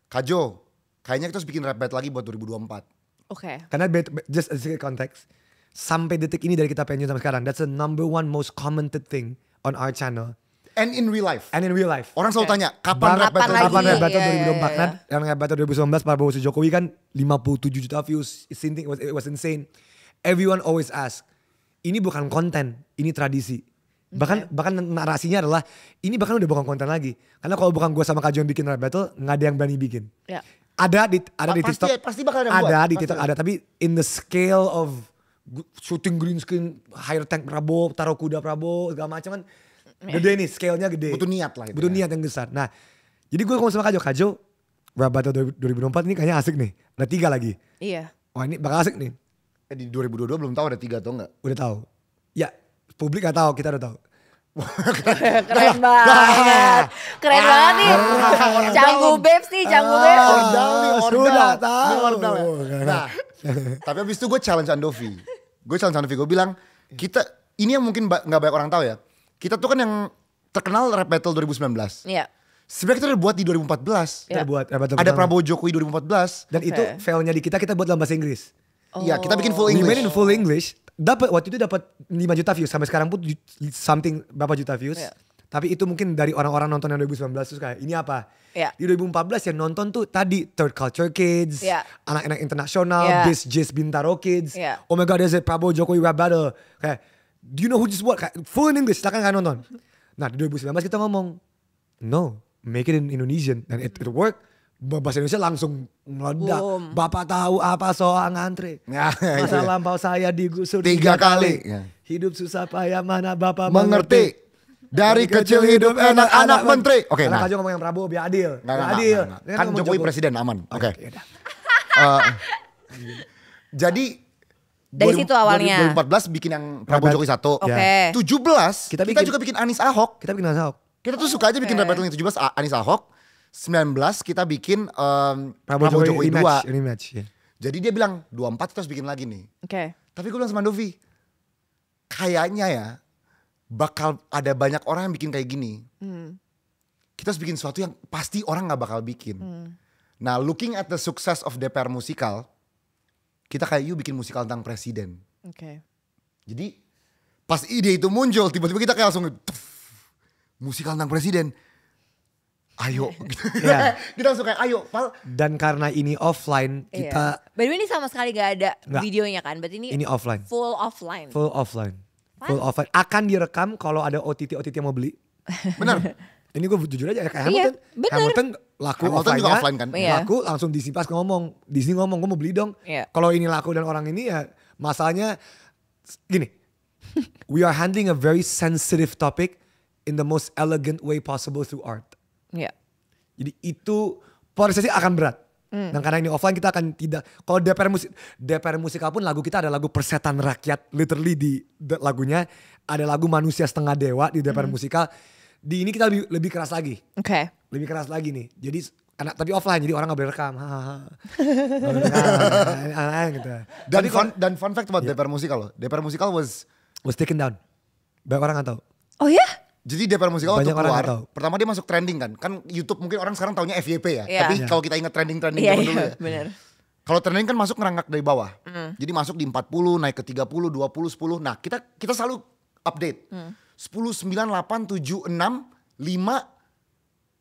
Kajo, kayaknya kita harus bikin rap battle lagi buat 2024. Oke. Karena just a sedikit konteks, sampai detik ini dari kita pengen sampai sekarang, that's the number one most commented thing on our channel And in real life. and in real life. Orang selalu tanya, kapan rap battle lagi? Kapan rap battle Iya, 2024 iya, kan? Yang rap battle 2019 Prabowo Jokowi kan 57 juta views. It was insane. Everyone always ask, ini bukan konten, ini tradisi. Bahkan narasinya adalah ini bahkan udah bukan konten lagi. Karena kalau bukan gue sama Kajo yang bikin rap battle, nggak ada yang berani bikin. Ya. Ada di Pasti- TikTok. pasti bakal ada yang buat. Ada di Pasti TikTok ada. ada, tapi in the scale of shooting green screen, higher tank Prabowo, taruh kuda Prabowo, segala macam kan gede nih, scale-nya gede. Butuh niat lah itu Butuh ya. niat yang besar. Nah, jadi gue ngomong sama Kajo, rap battle 2024 ini kayaknya asik nih. Ada 3 lagi. Iya. Wah ini bakal asik nih. Di 2022 belum tahu ada 3 atau enggak. Udah tahu. Ya, publik gak tahu, kita udah tahu. Keren banget. Keren banget nih. Canggu Babes nih, Canggu Babes. Sudah tahu. Nah, tapi abis itu gue challenge Andovi. Gue bilang, kita, ini yang mungkin gak banyak orang tahu ya. Kita tuh kan yang terkenal rap battle 2019. Iya. Sebenarnya kita udah buat di 2014. Kita buat rap battle Ada pertama. Prabowo Jokowi 2014. Dan itu failnya di kita buat dalam bahasa Inggris. Iya, kita bikin full We English. made in full English. Waktu itu dapat 5 juta views. Sampai sekarang pun something berapa juta views. Iya. Tapi itu mungkin dari orang-orang nonton yang 2019 terus kayak ini apa? Iya. Di 2014 yang nonton tuh tadi Third Culture Kids, Iya. anak-anak internasional, Iya. Biz Jizz Bintaro Kids. Iya. Oh my god, there's a Prabowo Jokowi rap battle. Kayak, do you know who just what? Kayak, full in English, silakan kalian nonton. Nah di 2019 kita ngomong, no, make it in Indonesian. Dan it work. Bahasa Indonesia langsung meledak. Boom. Bapak tahu apa soal ngantre? Ya, itu Masa ya. lampau saya digusur 3 kali. Ya. Hidup susah payah mana Bapak Mengerti. Dari kecil hidup enak anak menteri. Oke, Karena nah. Kajo ngomong yang Prabowo biar adil. Nggak, Biar nggak, adil. nggak. Dia Kan ngomong Jokowi presiden aman. Oke. yaudah. Jadi Dari situ awalnya. 2014 bikin yang Prabowo Jokowi 1. Oke. 17 Kita kita bikin- juga bikin Anies Ahok. Kita bikin Ahok. Kita tuh suka aja bikin rap battle yang 17 Anies Ahok. 19 kita bikin Prabowo Jokowi 2. rematch. Ya. Jadi dia bilang 24 kita harus bikin lagi nih. Oke. Tapi gue bilang sama Dovi, kayaknya ya bakal ada banyak orang yang bikin kayak gini. Kita harus bikin sesuatu yang pasti orang gak bakal bikin. Nah, looking at the success of DPR Musikal, kita kayak yuk bikin musikal tentang presiden. Oke. Jadi pas ide itu muncul, tiba-tiba kita kayak langsung musikal tentang presiden. Ayo. Iya. Kita langsung kayak ayo. Dan karena ini offline, kita By the way ini sama sekali gak ada Nggak. videonya kan? Berarti ini offline. full offline. Full offline. Full offline. Akan direkam kalau ada OTT yang mau beli. Bener. Ini gue jujur aja kayak Iya, Hamilton. bener. Hamilton laku Hamilton juga offline-nya, offline kan? Iya. Laku langsung disipas ngomong. Disney ngomong gue mau beli dong. Iya. Kalau ini laku dan orang ini ya masalahnya gini. We are handling a very sensitive topic in the most elegant way possible through art. Iya. Jadi itu polarisasi akan berat. Dan karena ini offline kita akan tidak. Kalau DPR Musikal pun lagu kita ada lagu Persetan Rakyat. Literally lagunya ada lagu Manusia Setengah Dewa di DPR Musikal. Di ini kita lebih keras lagi. Oke. Lebih keras lagi nih. Jadi tapi offline jadi orang gak boleh rekam. Gitu. Dan fun fact about DPR Musikal loh. DPR Musikal was taken down. Banyak orang gak tahu. Oh ya? jadi DPR Musikal waktu Banyak orang keluar, nggak tahu. pertama dia masuk trending kan. Kan YouTube mungkin orang sekarang taunya FYP ya. Iya. Tapi Iya. kalau kita ingat trending-trending Iya, zaman dulu iya, ya. benar. Kalau trending kan masuk ngerangkak dari bawah. Jadi masuk di 40, naik ke 30, 20, 10. Nah, kita selalu update. 10, 9, 8, 7, 6, 5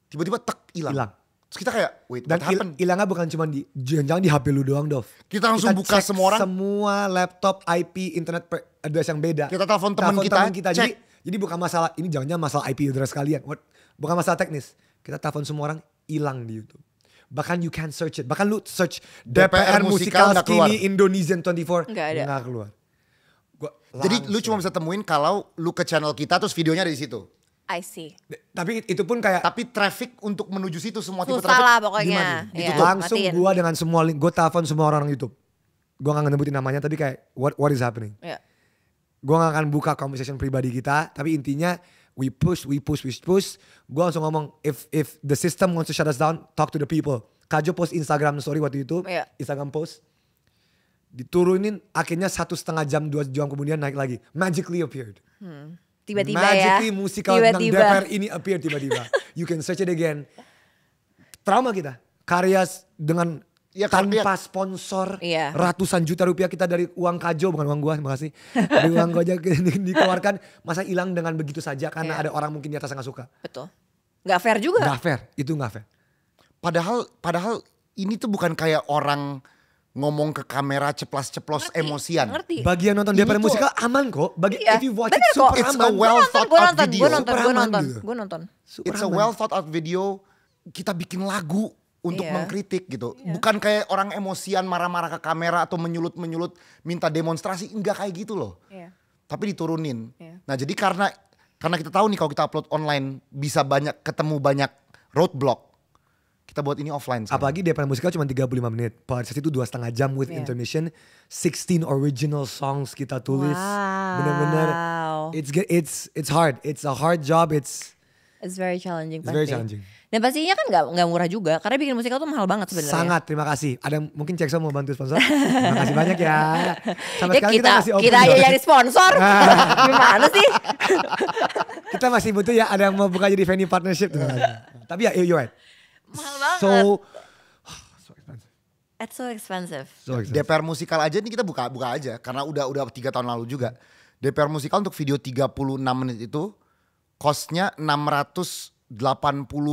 tiba-tiba tek hilang. Hilang. Terus kita kayak, wait, Dan what happened? hilangnya bukan cuma jangan di HP lu doang, Dov. Kita langsung buka cek semua orang. semua laptop, IP, internet address yang beda. Kita telepon teman kita, cek. Jadi bukan masalah, ini jangan-jangan masalah IP address kalian. Bukan masalah teknis. Kita telepon semua orang, hilang di YouTube. Bahkan you can search it. Bahkan lu search DPR Musikal nggak keluar. Skinny Indonesian 24. Nggak ada. Nggak keluar. Jadi lu cuma bisa temuin kalau lu ke channel kita terus videonya ada di situ. I see. Tapi itu pun kayak Tapi traffic untuk menuju situ semua tipe Susah traffic. lah pokoknya. gimana? Iya, Itu langsung matiin. gua dengan semua link, gua telepon semua orang YouTube. Gua gak ngebutin namanya tapi kayak what is happening. Iya. Gue gak akan buka conversation pribadi kita, tapi intinya we push. Gue langsung ngomong, if the system wants to shut us down, talk to the people. Kajo post Instagram story waktu itu, Iya. Instagram post, diturunin akhirnya 1,5 jam 2 jam kemudian naik lagi, magically appeared. Tiba-tiba ya. Magically musikal tentang Tiba-tiba. DPR ini appear tiba-tiba. You can search it again. Trauma kita, karya dengan Ya, tanpa sponsor, Iya. ratusan juta rupiah kita dari uang Kajo, bukan uang gua, makasih. Dari uang gua aja dikeluarkan, masa hilang dengan begitu saja karena Iya. ada orang mungkin di atas yang gak suka. Betul. Gak fair juga. Gak fair, itu gak fair. Padahal ini tuh bukan kayak orang ngomong ke kamera ceplas-ceplos emosian. Ngerti. Bagi yang nonton Ini DPR tuh- Musikal aman kok. Iya, If you watch bener it super kok. It's aman. a well thought Gue out nonton, video. gue nonton, Super gue aman nonton, gitu. gue nonton. Super It's a aman. well thought out video. Kita bikin lagu untuk Iya. mengkritik gitu. Bukan kayak orang emosian marah-marah ke kamera atau menyulut-menyulut minta demonstrasi. Enggak kayak gitu loh. Iya. Tapi diturunin. Iya. Nah jadi karena kita tahu nih kalau kita upload online bisa ketemu banyak roadblock. Kita buat ini offline sekarang. Apalagi DPR Musikal cuma 35 menit. Polarisasi itu 2,5 jam with Iya. intermission. 16 original songs kita tulis. Wow. Bener-bener. It's hard. It's a hard job. It's very challenging It's pasti. very challenging. Dan pastinya kan gak murah juga. Karena bikin musikal tuh mahal banget sebenarnya. sangat terima kasih. Ada yang mungkin Cekso mau bantu sponsor? Terima kasih banyak ya. Sampai Ya sekarang kita masih open. kita aja loh. nyari sponsor. Gimana sih? Kita masih butuh ya ada yang mau buka jadi venue partnership. Tapi ya you're right. Mahal banget. So expensive. It's so expensive. So expensive. DPR Musikal aja nih kita buka aja karena udah 3 tahun lalu juga. DPR Musikal untuk video 36 menit itu costnya 680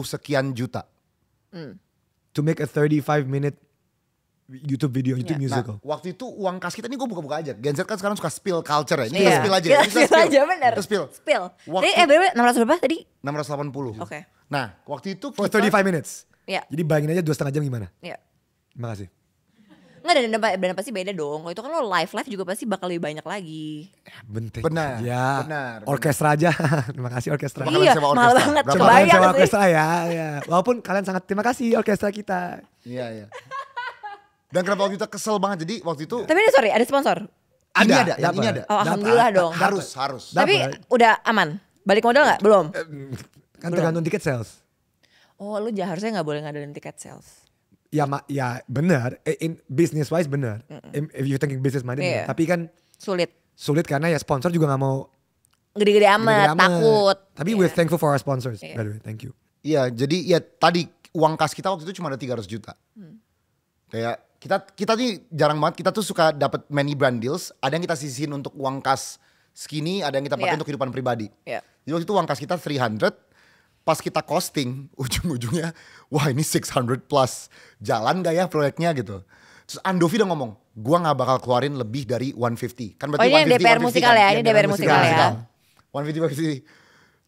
sekian juta. To make a 35-minute YouTube video, YouTube Ya. musical. Nah, waktu itu uang kas kita nih gue buka-buka aja. Gen Z kan sekarang suka spill culture ya. Ini Iya. kita spill aja. Kita Ini spill aja bener. Kita spill. Spill. Waktu- Tadi berapa? 600 berapa tadi? 680. Oke. Nah waktu itu For kita 35 minutes. Iya. Jadi bayangin aja 2,5 jam gimana. Iya. Terima kasih. Nggak, dan pasti beda dong. Kalau itu kan lo live juga pasti bakal lebih banyak lagi. Bentik. Benar, Ya. benar. Orkestra aja. Terima kasih orkestra. Berapa kalian Iya, sewa mahal orkestra? banget. Berapa Coba kalian Kebayang sewa sih. orkestra ya. Walaupun kalian sangat terima kasih orkestra kita. Iya. Dan kenapa waktu itu kesel banget. Jadi waktu itu Tapi ini sorry, ada sponsor. Ini ada, yang dapet. ini ada. Oh, alhamdulillah dong. Harus. Tapi udah aman. Balik modal nggak? Belum. Kan tergantung tiket sales. Oh, lu harusnya nggak boleh ngadalin tiket sales. Ya benar. In business wise benar. If you thinking business minded, Iya. tapi kan Sulit karena ya sponsor juga nggak mau gede-gede amat, gede-gede amat. takut. Tapi we're thankful for our sponsors. By the way, thank you. Iya, jadi ya tadi uang kas kita waktu itu cuma ada 300 juta. Kayak kita nih jarang banget, kita tuh suka dapat many brand deals. Ada yang kita sisihin untuk uang kas skinny, ada yang kita pakai Iya. untuk kehidupan pribadi. Iya. Jadi waktu itu uang kas kita 300, pas kita costing ujung-ujungnya, wah ini 600 plus. Jalan gak ya proyeknya gitu. Terus Andovi udah ngomong, gua gak bakal keluarin lebih dari 150. Kan berarti Oh, ini yang 150, DPR musikal ya, ini Iya, DPR musikal ya. 150.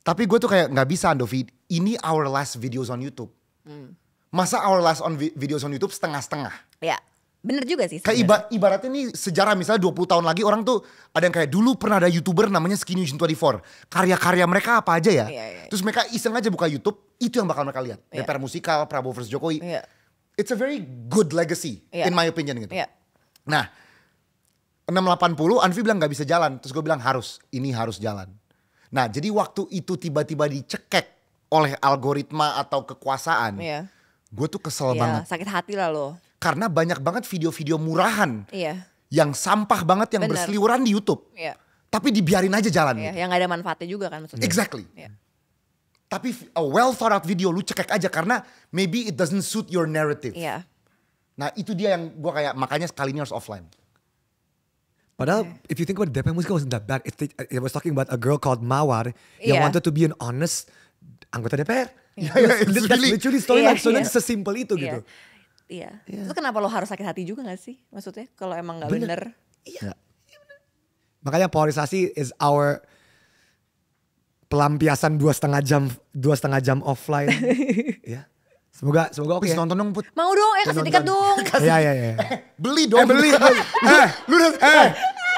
Tapi gue tuh kayak gak bisa Andovi, ini our last videos on YouTube. Masa our last videos on YouTube setengah-setengah? Ya, bener juga sih. Kayak ibaratnya nih sejarah misalnya 20 tahun lagi orang tuh ada yang kayak dulu pernah ada YouTuber namanya Skinny Vision 24. Karya-karya mereka apa aja ya. Iya. Terus mereka iseng aja buka YouTube, itu yang bakal mereka lihat. Iya. DPR musikal, Prabowo versus Jokowi. Iya. It's a very good legacy Iya. in my opinion gitu. Iya. Nah 680 Anvi bilang gak bisa jalan. Terus gue bilang ini harus jalan. Nah jadi waktu itu tiba-tiba dicekek oleh algoritma atau kekuasaan. Iya. Gue tuh kesel Iya, banget. sakit hati lah lo. Karena banyak banget video-video murahan Iya. yang sampah banget yang Bener. berseliweran di YouTube. Iya. Tapi dibiarin aja jalan. Iya, gitu. yang gak ada manfaatnya juga kan maksudnya. Exactly. Iya. Tapi a well thought out video lu cekek aja karena maybe it doesn't suit your narrative. Iya. Nah itu dia yang gue kayak makanya sekali ini harus offline. Padahal if you think about it, DPR Musika wasn't that bad. It was talking about a girl called Mawar yang Iya. wanted to be an honest anggota DPR. Iya, it's That's really- literally storyline. Iya, So iya. that's sesimpel itu Iya. gitu. Iya. Terus kenapa lo harus sakit hati juga gak sih? Maksudnya kalau emang gak bener. Iya. Makanya polarisasi is our pelampiasan 2,5 jam offline. Ya. Semoga oke. Please Ya. nonton dong Put. Mau dong, kasih tiket dong. Iya. Beli dong. Beli. Lu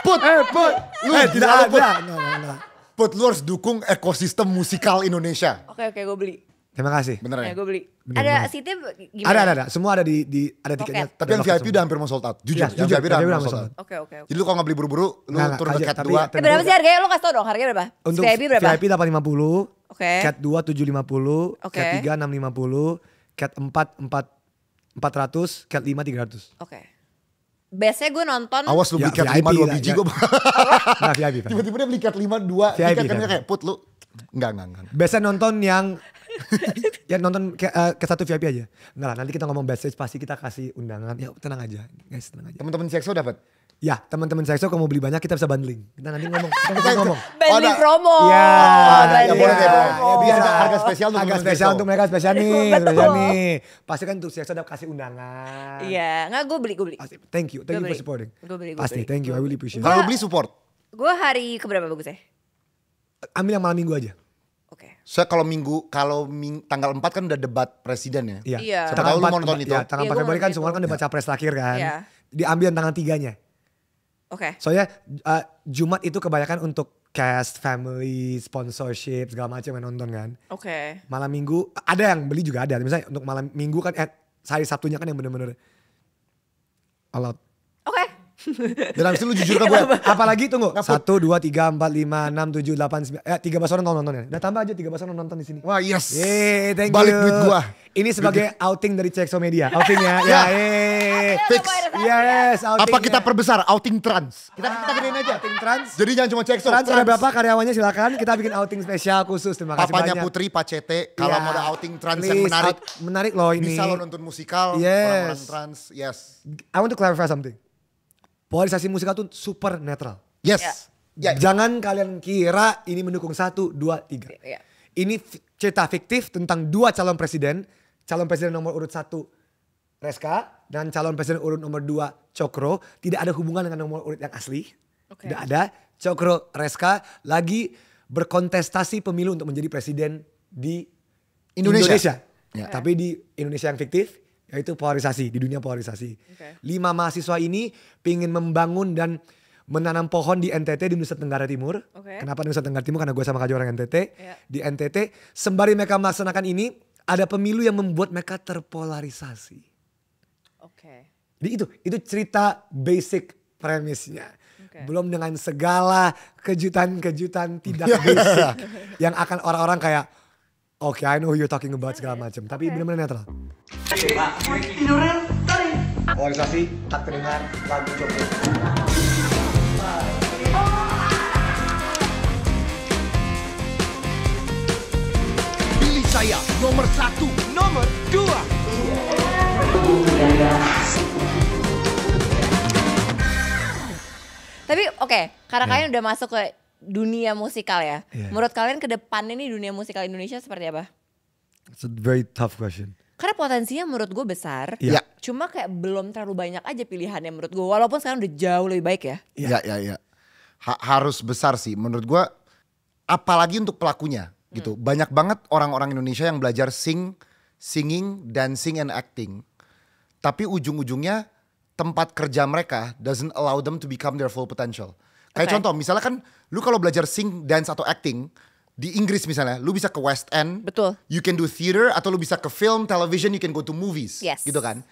Put. Put. Lu Tidak gila lu, Put. ada. No. Put lu harus dukung ekosistem musikal Indonesia. Oke, gue beli. Terima kasih. Bener Ya, ya? gue beli. Bener Ada banget. seatnya gimana? Ada. Semua ada ada tiketnya. Tapi yang VIP udah hampir mau sold out. Jujur, Iya, yang jujur, VIP udah VIP hampir udah mau sold sold out. Oke. Jadi lu kalau nggak beli buru-buru, lu Nggak, turun ke aja, cat tapi- 2. tapi- Berapa sih harganya? Lo kasih tau dong harganya berapa? Untuk VIP berapa? VIP 850, Oke. Cat 2 750, Oke. Cat 3 650, Cat 4 400, Cat 5 300. Oke. Biasanya gue nonton. Awas lu Ya, beli cat VIP 5 2 lah, biji ya. gue. Nah VIP. Tiba-tiba dia beli cat 5 2 VIP, tiket kan kan. kayak Put lu. Enggak. Biasa nonton yang ya nonton ke satu VIP aja. Enggak lah, nanti kita ngomong backstage pasti kita kasih undangan. Ya tenang aja guys, tenang aja. Teman-teman CXO dapat. Ya teman-teman Sexo kalau mau beli banyak kita bisa bundling. Kita nanti ngomong. Kita ngomong. Banding ada- promo. Iya, ya boleh deh, boleh. Ya, Biar bisa. ada harga spesial untuk Harga teman spesial Sexo. untuk mereka spesial nih, Betul. spesial nih. Pasti kan untuk Sexo udah kasih undangan. Iya, nggak gue beli. Pasti. Thank you Gua for beli. supporting. Gua beli. Pasti, thank you, I really appreciate it. Kalau lu beli support. Gue hari keberapa bagusnya? Ambil yang malam minggu aja. Oke. Saya kalau tanggal 4 kan udah debat presiden ya. Iya. Iya. Siapa tahu lu mau nonton itu. Ya, tanggal Iya, 4 gua Februari mau kan nonton semua itu. kan debat capres terakhir kan. Iya. Diambil yang tanggal 3-nya. Oke. Soalnya Jumat itu kebanyakan untuk cast, family, sponsorship segala macam yang nonton kan. Oke. Malam minggu ada yang beli juga ada. Misalnya untuk malam minggu kan hari Sabtunya kan yang bener-bener all out. Oke. Dan habis itu lu jujur ke gue. Apalagi tunggu. Ngaput. 1, 2, 3, 4, 5, 6, 7, 8, 9. 13 orang kalau nonton ya. Udah tambah aja 13 orang nonton di sini. Wah yes. Yeay, thank Balik you. duit gua. Ini sebagai outing dari CXO Media. Outingnya. Ya, yeay. Fix. Yes, outingnya. Apa kita perbesar outing trans? Kita gedein aja. Outing trans. Jadi jangan cuma CXO. Trans ada berapa karyawannya silakan. Kita bikin outing spesial khusus. Terima kasih Papanya banyak. Putri, Pak CT. Kalau Ya. mau ada outing trans yang Please, menarik. menarik loh ini. Bisa lo nonton musikal. Yes. Orang-orang trans. Yes. I want to clarify something. Polarisasi musikal tuh super netral. Yes. Ya. Jangan kalian kira ini mendukung 1, 2, 3. Iya. Ini cerita fiktif tentang 2 calon presiden. Calon presiden nomor urut 1 Reska dan calon presiden urut nomor 2 Cokro. Tidak ada hubungan dengan nomor urut yang asli. Oke. Tidak ada. Cokro Reska lagi berkontestasi pemilu untuk menjadi presiden di Indonesia. Ya, tapi di Indonesia yang fiktif, yaitu polarisasi, di dunia polarisasi. Oke. 5 mahasiswa ini ingin membangun dan menanam pohon di NTT di Nusa Tenggara Timur. Oke. Kenapa di Nusa Tenggara Timur? Karena gue sama Kak orang NTT. Iya. Di NTT, sembari mereka melaksanakan ini, ada pemilu yang membuat mereka terpolarisasi. Oke. Jadi itu cerita basic premisnya. Belum dengan segala kejutan-kejutan tidak basic yang akan orang-orang kayak oke, I know who you're talking about segala macam, tapi benar-benar netral. Organisasi tak terdengar lagu joget. Pilih saya nomor 1, nomor 2. Tapi oke, karena kalian udah masuk ke dunia musikal ya. Menurut kalian ke depannya nih dunia musikal Indonesia seperti apa? It's a very tough question. Karena potensinya menurut gue besar. Iya. Cuma kayak belum terlalu banyak aja pilihannya menurut gue. Walaupun sekarang udah jauh lebih baik ya. Iya. Harus besar sih menurut gua, apalagi untuk pelakunya gitu. Banyak banget orang-orang Indonesia yang belajar singing, dancing and acting. Tapi ujung-ujungnya tempat kerja mereka doesn't allow them to become their full potential. Kayak contoh misalnya kan lu kalau belajar sing, dance atau acting di Inggris misalnya, lu bisa ke West End. Betul. You can do theater atau lu bisa ke film, television, you can go to movies. Yes. Gitu kan.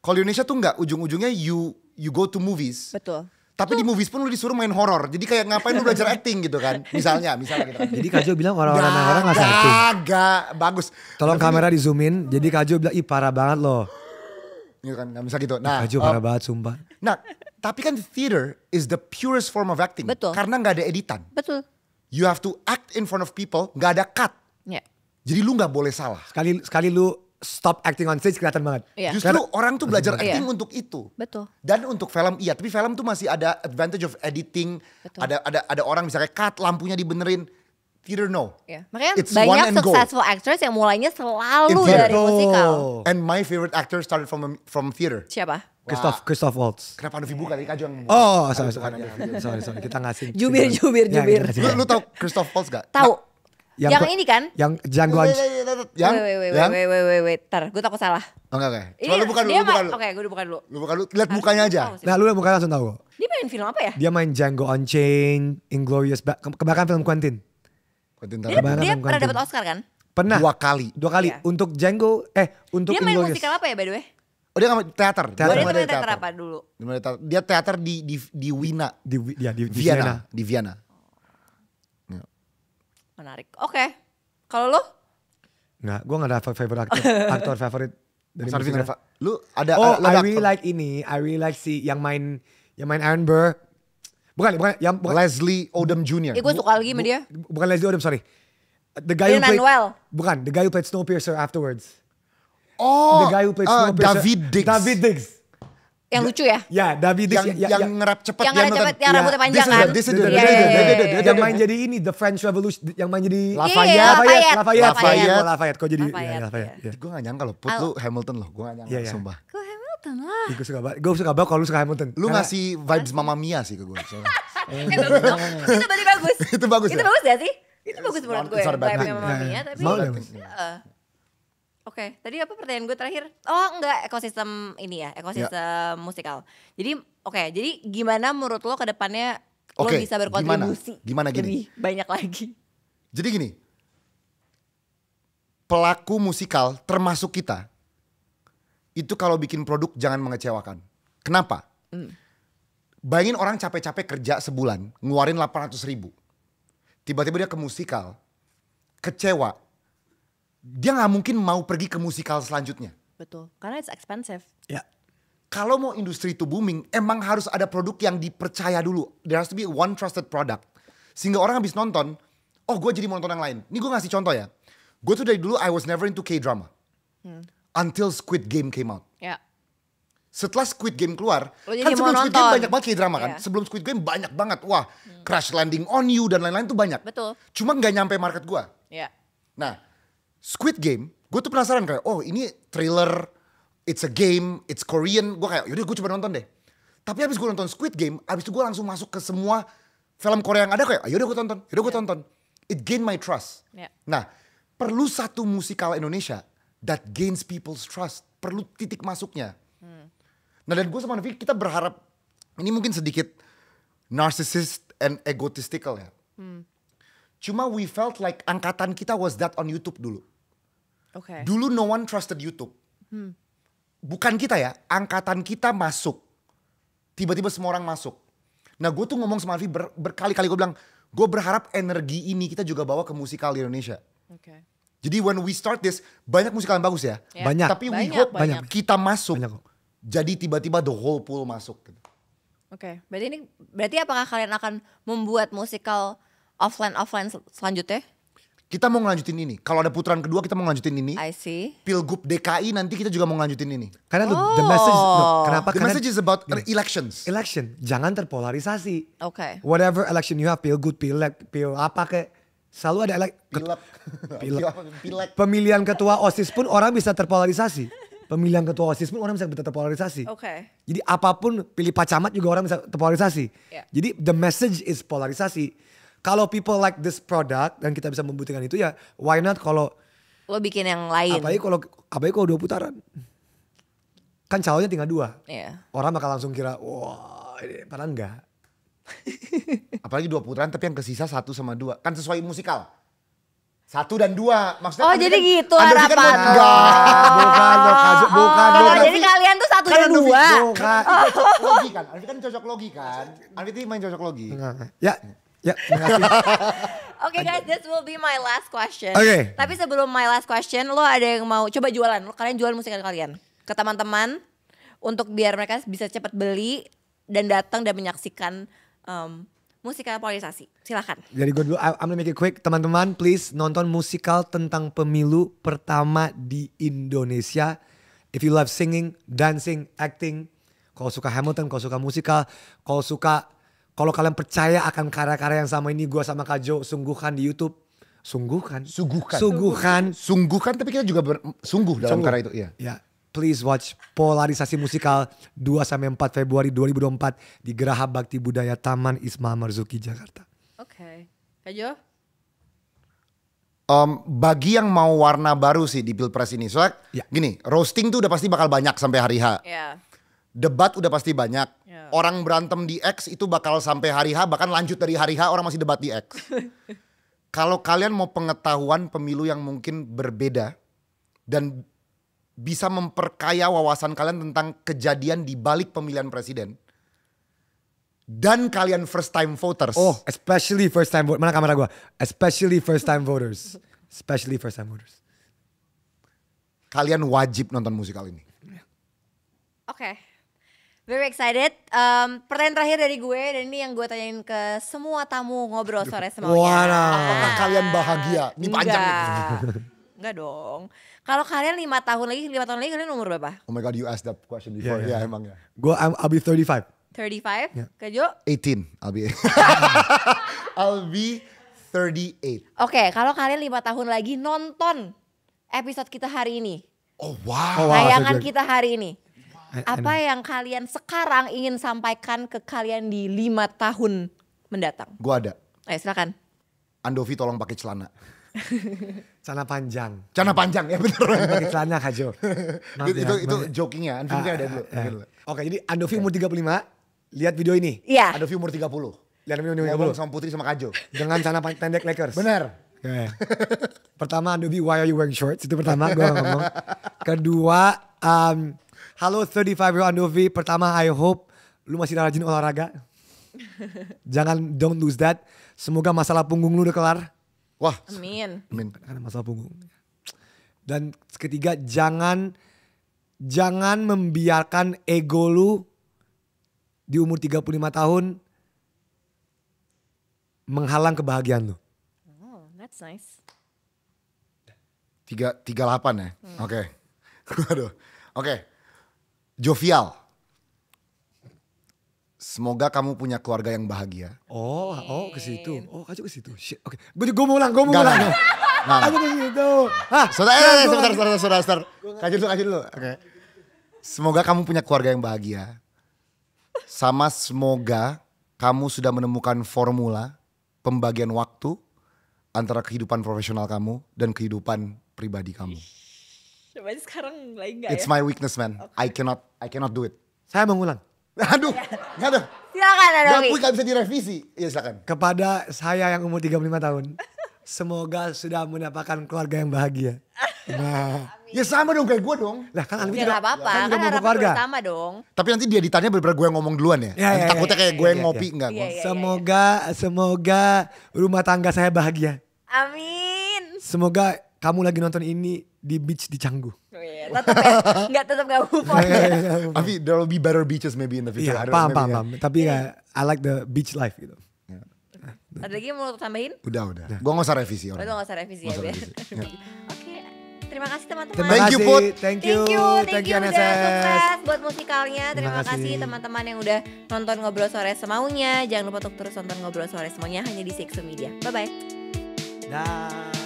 Kalau di Indonesia tuh enggak, ujung-ujungnya you go to movies. Betul. Tapi di movies pun lu disuruh main horor. Jadi kayak ngapain lu belajar acting gitu kan. Misalnya gitu kan. Jadi Kak Jo bilang orang-orang main horor gak usah acting. Gak, bagus. Tolong kamera di zoom in, jadi Kak Jo bilang ih parah banget loh. Gitu kan, gak bisa gitu. Nah, Kak Jo parah banget sumpah. nah, tapi kan theater is the purest form of acting. Betul. Karena gak ada editan. Betul. You have to act in front of people, gak ada cut. Ya. Jadi lu gak boleh salah. Sekali lu stop acting on stage kelihatan banget. Iya. Justru orang tuh belajar Iya. acting untuk itu. Betul. Dan untuk film iya, tapi film tuh masih ada advantage of editing. Betul. Ada orang misalnya cut, lampunya dibenerin. Theater no. Ya. Makanya It's one banyak and go. successful actors yang mulainya selalu It's dari betul. musikal. And my favorite actor started from theater. Siapa? Christoph Waltz. Kenapa Novi bukan? Kak Jo yang Oh, Aduh, sorry, kita ngasih. Jubir. Ya, kita ngasih. Lu tahu Christoph Waltz gak? Tahu. Yang Yang- ini kan? Yang Django Yang? Wait. Tar, gue takut salah. Oh, enggak. Ini Coba lu bukan dia lu bukan main- lu. Oke, gue bukan dulu. Lu bukan lu. Lihat mukanya aja. Tahu sih. Nah lu mukanya langsung tahu kok. Dia main film apa ya? Dia main Django Unchained, Inglourious kebanyakan film Quentin. Quentin Dia, Tarantino. Kebanyakan dia pernah Quentin. dapat Oscar kan? Pernah. Dua kali. Dua kali. Iya. Untuk Django, untuk Dia main Inglourious. musikal apa ya by the way? Oh dia nggak teater. Teater. Oh, dia Dia tuh main teater apa dulu? Dia teater di Wina. Di Vienna. Di Vienna. Menarik. Oke. Kalau lo? Nggak, gue gak ada favorite aktor favorit dari Sarvi musikal. Neva. Lu ada Oh, lu ada I really aktor- like ini. I really like si yang main Aaron Burr. Bukan, Leslie Odom Jr. Gue suka lagi sama dia. bukan Leslie Odom, sorry. The guy who played Lin-Manuel. Bukan, the guy who played Snowpiercer afterwards. Oh, The guy who played Snowpiercer. David Diggs. David Diggs. Yang lucu ya? Ya, David Diggs. Yang nge-rap cepet. Yang ada cepet, yang rambutnya panjang This is kan? the- this is the- Iya, iya, iya. Yang main jadi ini, The French Revolution. Yang main jadi Lafayette. Lafayette. Kok jadi Lafayette, Lafayette. iya. Ya. Gue gak nyangka loh, Put lu Hamilton loh. Gue gak nyangka, Iya, iya. sumpah. Gue Hamilton lah. Gue suka banget. Gue suka banget kalau lu suka Hamilton. Lu Karena- ngasih vibes Mamma Mia sih ke gue. soalnya. Bagus dong. Itu berarti bagus. Itu bagus Itu ya? bagus gak sih? Itu bagus menurut gue. It's not a bad Vibe-nya thing. Mamma Mia, Iya, tapi. mau Bad dong. thing. Oke, tadi apa pertanyaan gue terakhir? Oh enggak, ekosistem ini ya, ekosistem musikal. Jadi jadi gimana menurut lo ke depannya lo Oke, bisa berkontribusi gimana gini? lebih banyak lagi? Jadi gini, pelaku musikal termasuk kita, itu kalau bikin produk jangan mengecewakan. Kenapa? Bayangin orang capek-capek kerja sebulan, ngeluarin 800.000. Tiba-tiba dia ke musikal, kecewa. Dia gak mungkin mau pergi ke musikal selanjutnya. Betul, karena it's expensive. Ya. Kalau mau industri itu booming, emang harus ada produk yang dipercaya dulu. There has to be one trusted product. Sehingga orang habis nonton, oh gue jadi mau nonton yang lain. Ini gue ngasih contoh ya. Gue tuh dari dulu I was never into K-drama. Until Squid Game came out. Ya. Setelah Squid Game keluar, Lo jadi kan mau sebelum Squid Game nonton. banyak banget K-drama kan. Iya. Sebelum Squid Game banyak banget. Wah, Crash Landing on You dan lain-lain tuh banyak. Betul. Cuma gak nyampe market gue. Ya. Nah, Squid Game, gue tuh penasaran kayak, oh ini thriller, it's a game, it's Korean. Gue kayak, yaudah gue coba nonton deh. Tapi habis gue nonton Squid Game, habis itu gue langsung masuk ke semua film Korea yang ada kayak, yaudah gue tonton. It gained my trust. Ya. Nah, perlu satu musikal Indonesia that gains people's trust. Perlu titik masuknya. Nah dan gue sama Novi, kita berharap, ini mungkin sedikit narcissist and egotistical ya. Cuma we felt like angkatan kita was that on YouTube dulu. Oke. Dulu no one trusted YouTube. Bukan kita ya, angkatan kita masuk. Tiba-tiba semua orang masuk. Nah gue tuh ngomong sama Alfi berkali-kali, gue bilang gue berharap energi ini kita juga bawa ke musikal di Indonesia. Oke. Jadi when we start this, banyak musikal yang bagus ya. Ya. Banyak. Tapi we Banyak, hope banyak. kita masuk. Banyak kok. Jadi tiba-tiba the whole pool masuk. Gitu. Oke. Berarti apakah kalian akan membuat musikal offline selanjutnya? Kita mau ngelanjutin ini. Kalau ada putaran kedua kita mau ngelanjutin ini. I see. Pilgub DKI nanti kita juga mau ngelanjutin ini. Karena the message, kenapa? The Karena message is about elections. election, jangan terpolarisasi. Oke. Whatever election you have, pilgub, pilek, pil apa kayak, selalu ada Pilek. Pilek. pemilihan ketua OSIS pun orang bisa terpolarisasi. Pemilihan ketua OSIS pun orang bisa terpolarisasi. Oke. Jadi apapun pilih Pak Camat juga orang bisa terpolarisasi. Yeah. Jadi the message is polarisasi. Kalau people like this product dan kita bisa membuktikan itu ya why not kalau Lo bikin yang lain. apalagi kalau 2 putaran. Kan calonnya tinggal 2. Iya. Orang bakal langsung kira wah ini padahal enggak. Apalagi 2 putaran tapi yang kesisa 1 sama 2. Kan sesuai musikal. 1 dan 2. Maksudnya Oh Andri jadi kan- gitu Andri kan harapan. Enggak. Bukan. Oh, jadi kalian tuh 1 dan 2. Bukan. Cocok logi kan. Andri kan cocok logi kan. Andri tuh main cocok logi. Ya, terima kasih. Oke guys, this will be my last question. Oke. Tapi sebelum my last question, lo ada yang mau coba jualan? Kalian jual musikal kalian ke teman-teman untuk biar mereka bisa cepat beli dan datang dan menyaksikan musikal polarisasi. Silakan. Jadi gue dulu, I'm gonna make it quick. Teman-teman please nonton musikal tentang pemilu pertama di Indonesia. If you love singing, dancing, acting. Kalau suka Hamilton, kalau suka musikal. Kalau kalian percaya akan karya-karya yang sama ini gue sama Kak Jo sungguhkan di YouTube. Sungguhkan tapi kita juga sungguh dalam karya itu. Iya. Ya, please watch Polarisasi Musikal 2-4 Februari 2024 di Geraha Bakti Budaya Taman Ismail Marzuki, Jakarta. Oke. Kak Jo? Bagi yang mau warna baru sih di Pilpres ini. Soalnya Ya. gini, roasting tuh udah pasti bakal banyak sampai hari H. Ya. Debat udah pasti banyak. Ya. Orang berantem di X itu bakal sampai hari H, bahkan lanjut dari hari H orang masih debat di X. Kalau kalian mau pengetahuan pemilu yang mungkin berbeda dan bisa memperkaya wawasan kalian tentang kejadian di balik pemilihan presiden. Dan kalian first time voters. Oh, especially first time voters. Mana kamera gue? Especially first time voters. Kalian wajib nonton musikal ini. Oke. Very excited. Pertanyaan terakhir dari gue dan ini yang gue tanyain ke semua tamu ngobrol sore semaunya. Waduh. Apakah kalian bahagia? Ini panjang nih. Enggak dong. Kalau kalian 5 tahun lagi kalian umur berapa? Oh my god, you asked that question before. Yeah. Ya emang ya. Gue I'll be 35. 35? Yeah. Kak Jo? 18, I'll be 38. Oke, kalau kalian 5 tahun lagi nonton episode kita hari ini. Oh wow. Oh, wow. Tayangan so good. kita hari ini. I Apa know. yang kalian sekarang ingin sampaikan ke kalian di 5 tahun mendatang? Gua ada. Ayo silakan. Andovi tolong pakai celana. Celana panjang. Celana panjang ya bener. Pakai celana Kak Jo. Maaf ya, itu maaf ya. jokingnya. Andovi ada dulu. Oke, jadi Andovi umur 35. Lihat video ini. Iya. Andovi umur 30. Lihat video ini. Ngomong sama Putri sama Kajo. Dengan celana pendek Lakers. Bener. Oke. Pertama Andovi, why are you wearing shorts? Itu pertama gue ngomong. Kedua, halo 35-year-old Andovi. Pertama, I hope lu masih rajin olahraga. Don't lose that. Semoga masalah punggung lu udah kelar. Wah. Amin. Amin. Karena masalah punggung. Dan ketiga, jangan membiarkan ego lu di umur 35 tahun menghalang kebahagiaan lu. Oh, that's nice. 38 ya. Oke. Waduh. Oke. Jovial. Semoga kamu punya keluarga yang bahagia. Oh ke situ. Oh, Kak Jo ke situ. Shit. Oke. Gue mau ulang. Nggak. Aku ke situ. Hah? Sebentar. Kaji dulu. Oke. Semoga kamu punya keluarga yang bahagia. Sama semoga kamu sudah menemukan formula pembagian waktu antara kehidupan profesional kamu dan kehidupan pribadi kamu. Coba sekarang lagi gak It's ya? my weakness, man. I cannot do it. Saya mengulang. Aduh, nggak ada. Silakan Andovi. Nggak bisa direvisi. Iya silakan. Kepada saya yang umur 35 tahun. Semoga sudah mendapatkan keluarga yang bahagia. Nah, Ya sama dong kayak gue dong. lah kan Alfi Ya juga gak apa-apa, kan kan juga mau harapan berkeluarga. bersama dong. Tapi nanti dia ditanya bener-bener gue yang ngomong duluan ya. Ya, Nanti ya, takutnya ya, kayak gue ya, yang ya, ngopi ya. enggak. Iya, iya. Semoga rumah tangga saya bahagia. Amin. Semoga kamu lagi nonton ini di beach di Canggu. Oh iya, tetap ya, tetap gak move on ya. Tapi there will be better beaches maybe in the future. Iya, I don't know, paham. maybe, ya. Tapi ya, I like the beach life gitu. Ada lagi yang mau tambahin? Udah. Gue gak usah revisi Oh, orang. itu gak usah revisi ya, Nggak usah biar. revisi, ya. Oke, terima kasih teman-teman. Terima Thank you, kasih, Put. Thank you udah NSS. sukses buat musikalnya. Terima Terima kasih kasih. teman-teman yang udah nonton Ngobrol Sore Semaunya. Jangan lupa untuk terus nonton Ngobrol Sore Semuanya hanya di CXO Media. Bye-bye. Dah.